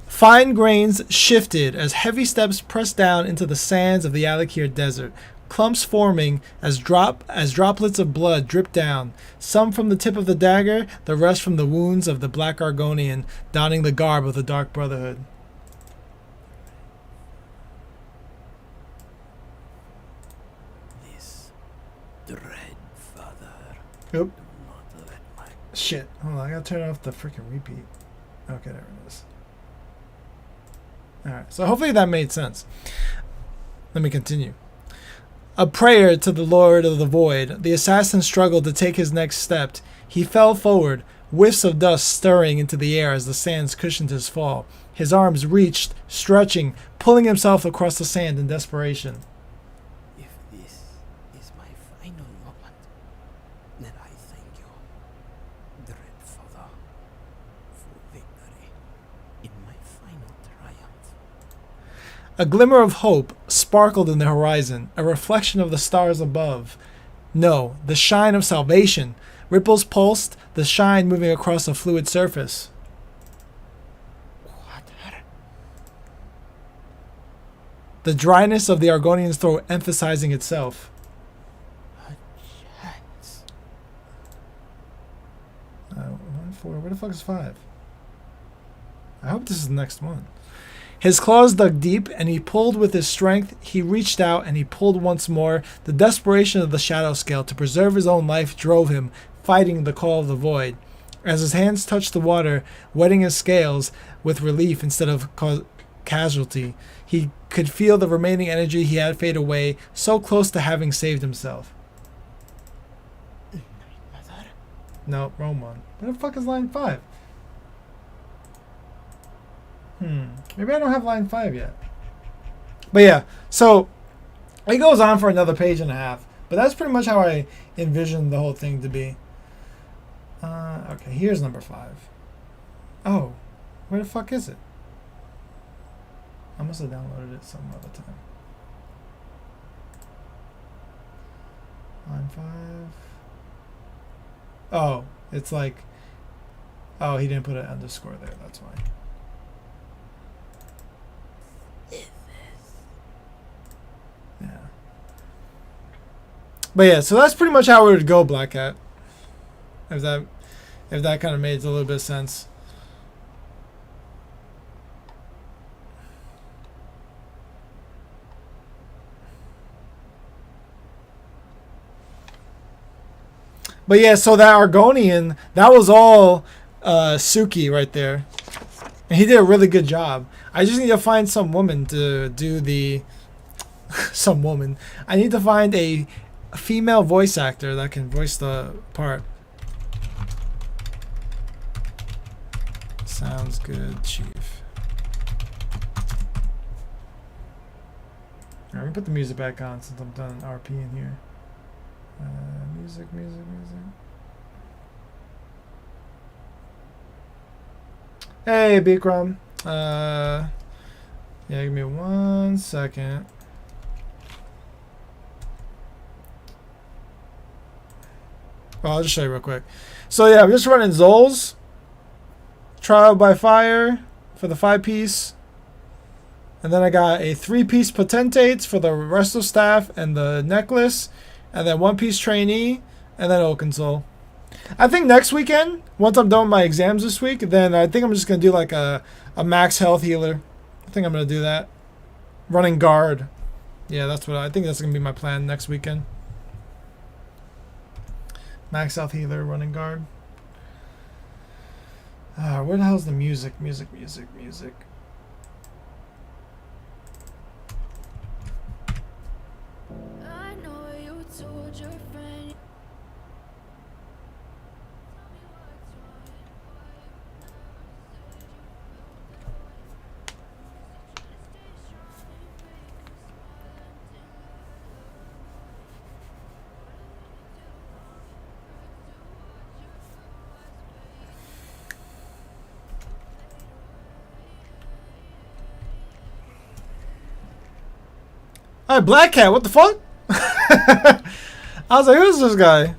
Fine grains shifted as heavy steps pressed down into the sands of the Alakir desert. Clumps forming as droplets of blood dripped down, some from the tip of the dagger, the rest from the wounds of the Black Argonian, donning the garb of the Dark Brotherhood. This dread father. Oop. Not let my Shit. Hold on, I gotta turn off the freaking repeat. Okay, there it is. Alright, so hopefully that made sense. Let me continue. A prayer to the Lord of the Void, the assassin struggled to take his next step. He fell forward, whiffs of dust stirring into the air as the sands cushioned his fall. His arms reached, stretching, pulling himself across the sand in desperation. If this is my final moment, then I thank you, dread father, for victory in my final triumph. A glimmer of hope sparkled in the horizon, a reflection of the stars above. No, the shine of salvation. Ripples pulsed, the shine moving across a fluid surface. Water. The dryness of the Argonian's throat emphasizing itself. A chance. 1, 4. Where the fuck is 5? I hope this is the next one. His claws dug deep, and he pulled with his strength. He reached out, and he pulled once more. The desperation of the shadow scale to preserve his own life drove him, fighting the call of the void. As his hands touched the water, wetting his scales with relief instead of casualty, he could feel the remaining energy he had fade away, so close to having saved himself. Mother. No, wrong one. Where the fuck is line 5? Maybe I don't have line 5 yet. But yeah, so it goes on for another page and a half. But that's pretty much how I envisioned the whole thing to be. Okay, here's number 5. Oh, where the fuck is it? I must have downloaded it some other time. Line 5. Oh, it's like... Oh, he didn't put an underscore there, that's why. Yeah. But yeah, so that's pretty much how it would go, Black Cat. If that kind of made a little bit of sense. But yeah, so that Argonian, that was all Suki right there. And he did a really good job. I just need to find some woman to do the... some woman. I need to find a female voice actor that can voice the part. Sounds good, Chief. Alright, let me put the music back on since I'm done RP in here. Music. Hey, Bikram. Yeah, give me 1 second. Well, I'll just show you real quick. So yeah, I'm just running Zol's Trial by Fire for the 5-piece. And then I got a 3-piece Potentates for the Resto Staff and the Necklace. And then 1-piece Trainee. And then Oaken Soul. I think next weekend, once I'm done with my exams this week, then I think I'm just going to do like a max health healer. I think I'm going to do that. Running guard. Yeah, that's what I think that's going to be my plan next weekend. Max health healer, running guard. Where the hell's the music? Music. I know you told your friend. Alright, Black Cat, what the fuck? I was like, who's this guy?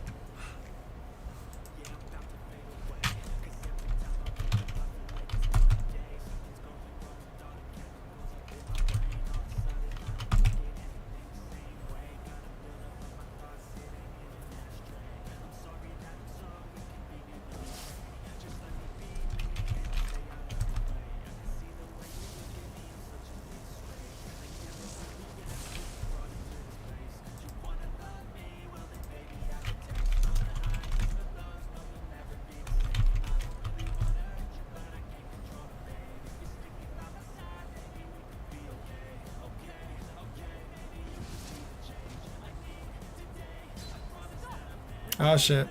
Oh shit.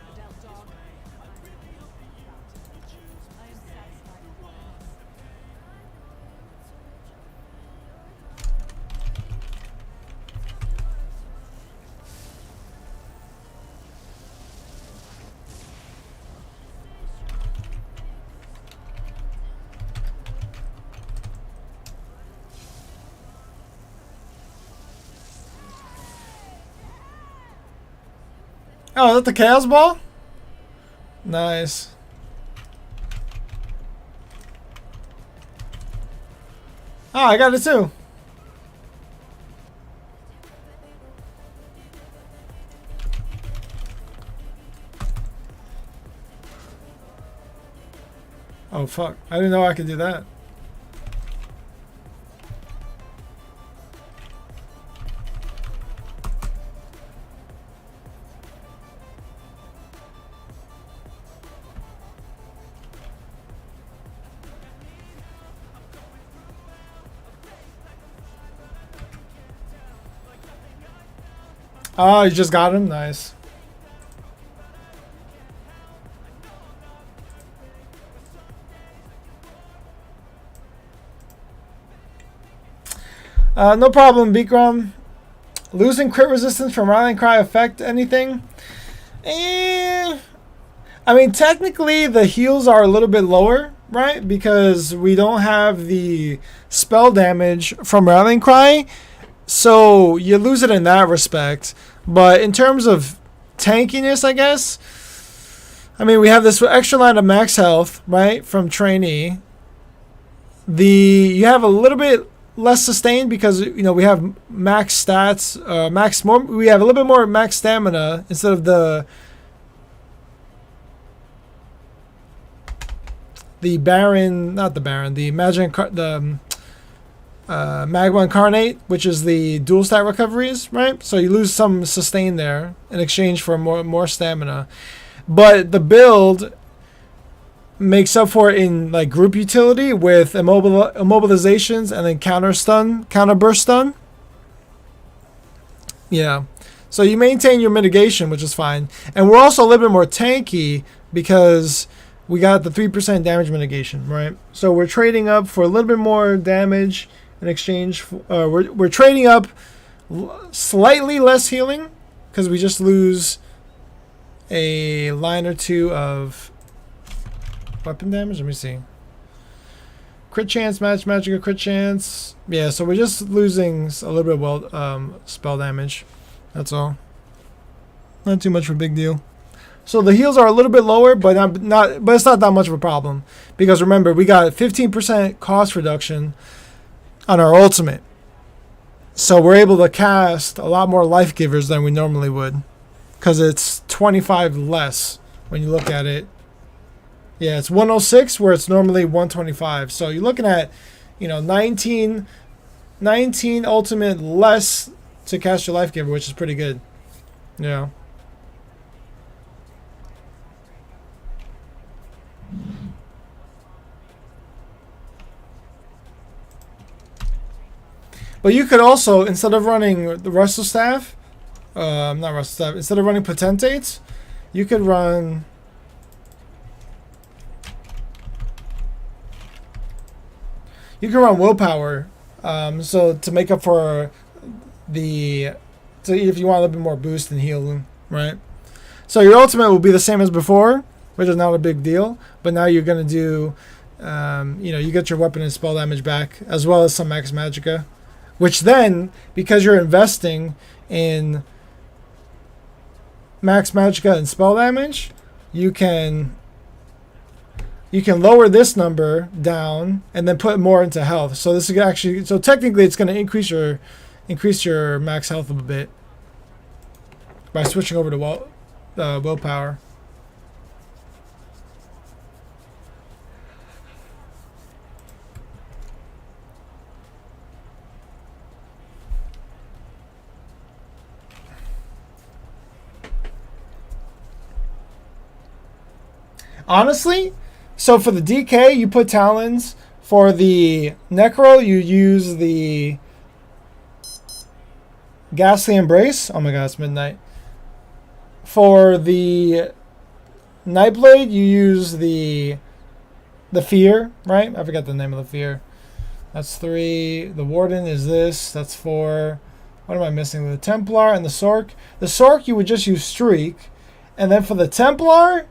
Oh, is that the Chaos Ball? Nice. Oh, I got it too. Oh fuck, I didn't know I could do that. Oh, you just got him? Nice. No problem, Bikram. Losing crit resistance from Rallying Cry affect anything? I mean, technically the heals are a little bit lower, right? Because we don't have the spell damage from Rallying Cry. So you lose it in that respect. But in terms of tankiness, I guess, I mean, we have this extra line of max health, right, from Trainee. You have a little bit less sustained because, you know, we have max stats, we have a little bit more max stamina instead of the Baron, not the Baron, the Magma Incarnate, which is the dual stat recoveries, right? So you lose some sustain there in exchange for more stamina. But the build makes up for it in like group utility with immobilizations and then counter burst stun. Yeah. So you maintain your mitigation, which is fine. And we're also a little bit more tanky because we got the 3% damage mitigation, right? So we're trading up for a little bit more damage in exchange. We're trading up slightly less healing because we just lose a line or two of weapon damage. Let me see. Crit chance, magic, crit chance. Yeah, so we're just losing a little bit of spell damage. That's all. Not too much of a big deal. So the heals are a little bit lower, but it's not that much of a problem because remember we got 15% cost reduction on our ultimate, so we're able to cast a lot more life givers than we normally would because it's 25 less when you look at it. Yeah, it's 106 where it's normally 125. So you're looking at, you know, 19 ultimate less to cast your life giver, which is pretty good. Yeah. But you could also, instead of running the Rustle Staff, not Rustle Staff, instead of running Potentates, you could run... You can run Willpower, so to make up for so if you want a little bit more boost and healing, right? So your ultimate will be the same as before, which is not a big deal, but now you're going to do, you know, you get your weapon and spell damage back, as well as some max magicka. Which then, because you're investing in max magicka and spell damage, you can lower this number down and then put more into health. So this is actually, so technically it's going to increase your max health a bit by switching over to willpower. Honestly, so for the DK, you put Talons. For the Necro, you use the Ghastly Embrace. Oh my god, it's midnight. For the Nightblade, you use the Fear, right? I forgot the name of the Fear. That's 3. The Warden is this. That's 4. What am I missing? The Templar and the Sork. The Sork, you would just use Streak. And then for the Templar...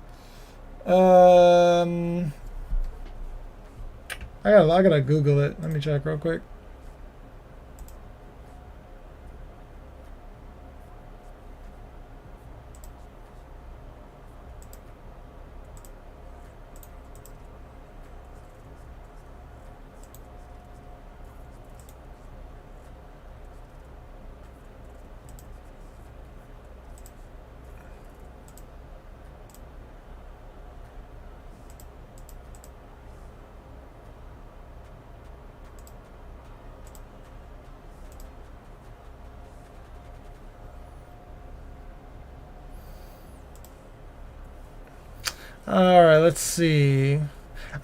I gotta Google it. Let me check real quick. Alright, let's see.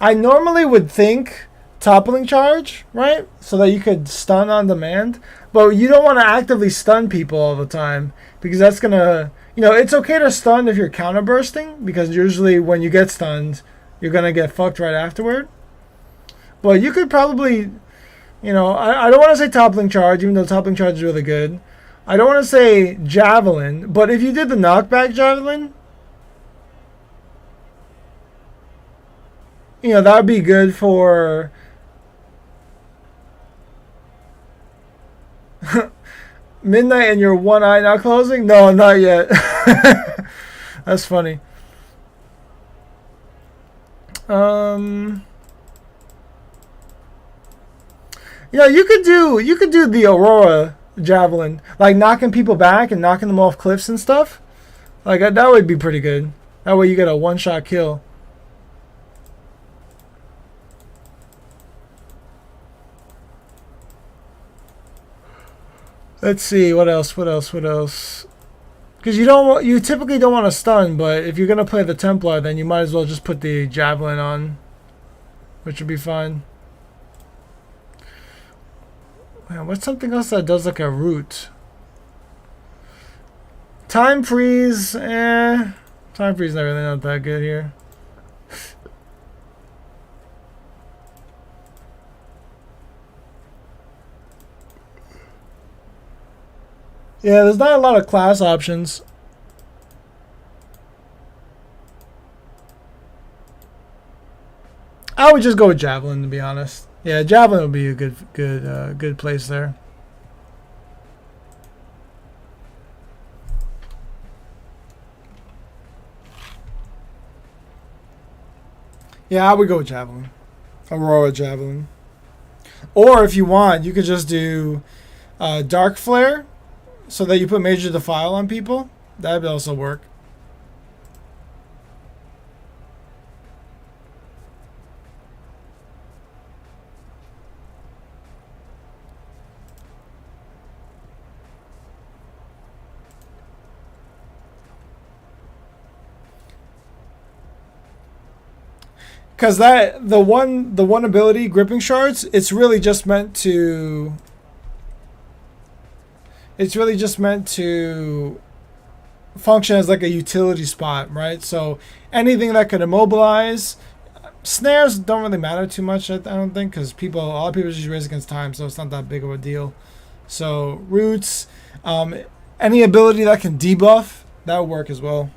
I normally would think toppling charge, right? So that you could stun on demand. But you don't want to actively stun people all the time. Because that's going to... You know, it's okay to stun if you're counter bursting. Because usually when you get stunned, you're going to get fucked right afterward. But you could probably... You You know, I don't want to say toppling charge, even though toppling charge is really good. I don't want to say javelin, but if you did the knockback javelin, you know, that would be good for midnight and your one eye not closing. No, not yet. That's funny. Yeah, you could do the Aurora javelin, like knocking people back and knocking them off cliffs and stuff. Like that would be pretty good. That way you get a one-shot kill. Let's see what else. Because you typically don't want to stun, but if you're gonna play the Templar, then you might as well just put the javelin on, which would be fine. Man, what's something else that does like a root? Time freeze, Time freeze is really not that good here. Yeah, there's not a lot of class options. I would just go with javelin, to be honest. Yeah, javelin would be a good place there. Yeah, I would go with javelin. Aurora javelin. Or if you want, you could just do dark flare, so that you put major defile on people. That would also work. Because the one ability, gripping shards, it's really just meant to function as like a utility spot, right? So anything that could immobilize, snares don't really matter too much, I don't think, because a lot of people just race against time, so it's not that big of a deal. So roots, any ability that can debuff, that would work as well.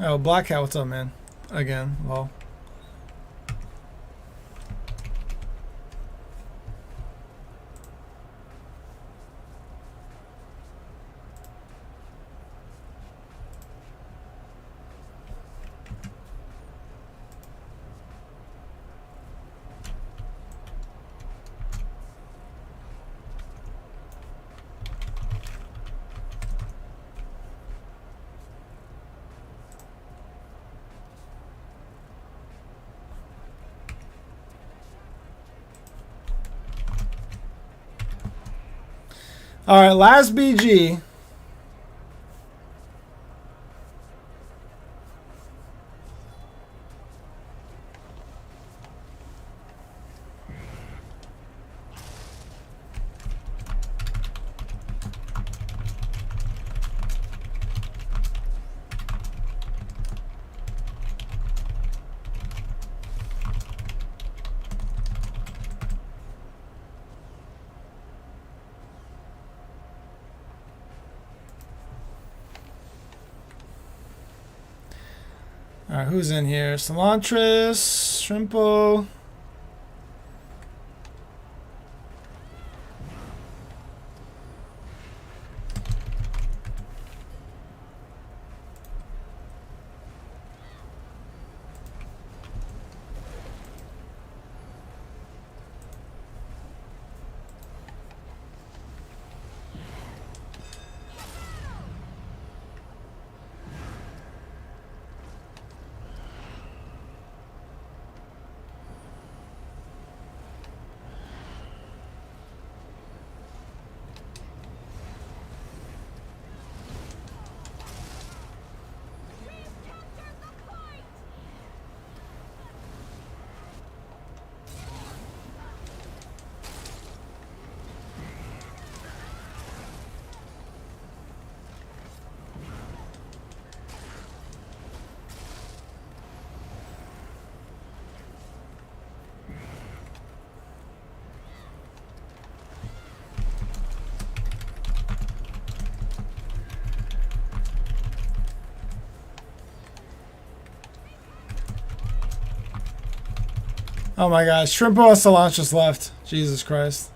Oh, Black Hat, what's up, man? Again, well. All right, last BG. All right, who's in here? Cilantris, Shrimpo. Oh my gosh, Shrimpo and Solange just left. Jesus Christ.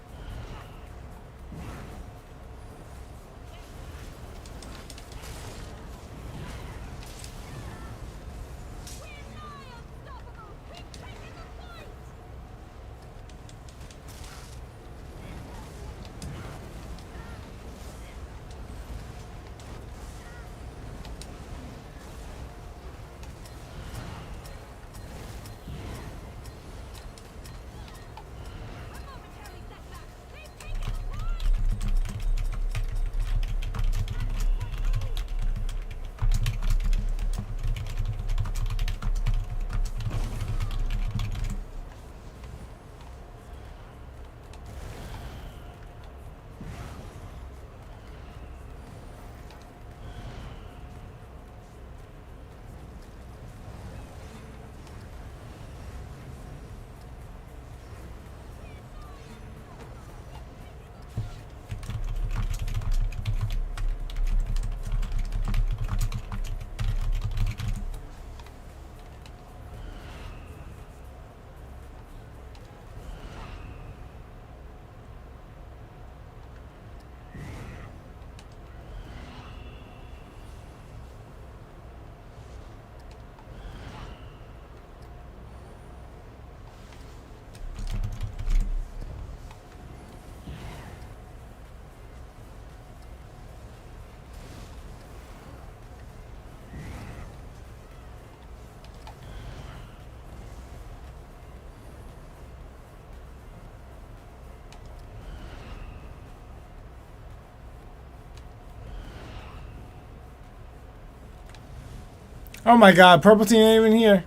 Oh my god, purple team ain't even here.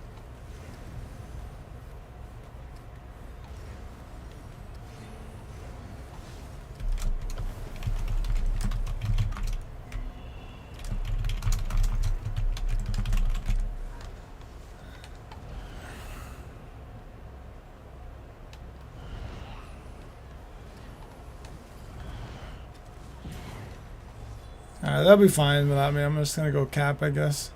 Alright, they'll be fine without me. I'm just gonna go cap, I guess.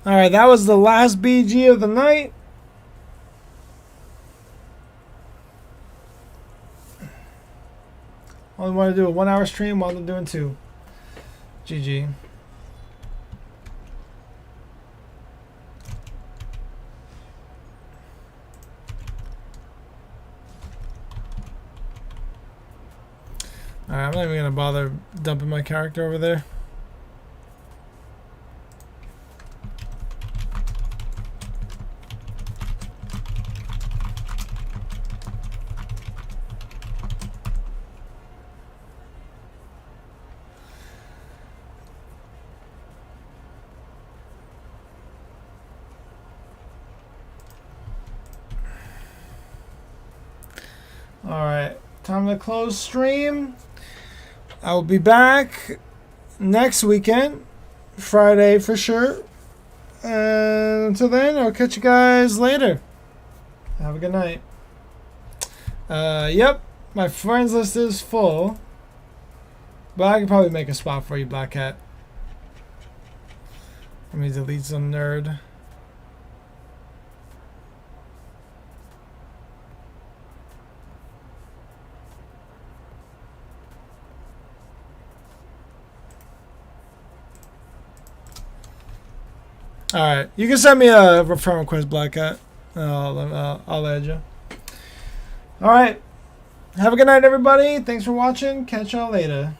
All right, that was the last BG of the night. Only want to do a 1 hour stream while I'm doing 2. GG. Alright, I'm not even gonna bother dumping my character over there. Alright, time to close stream. I will be back next weekend, Friday for sure. And until then, I'll catch you guys later. Have a good night. Yep, my friends list is full. But I can probably make a spot for you, Black Cat. Let me delete some nerd. Alright, you can send me a friend request, Black Cat. I'll add you. Alright, have a good night, everybody. Thanks for watching. Catch y'all later.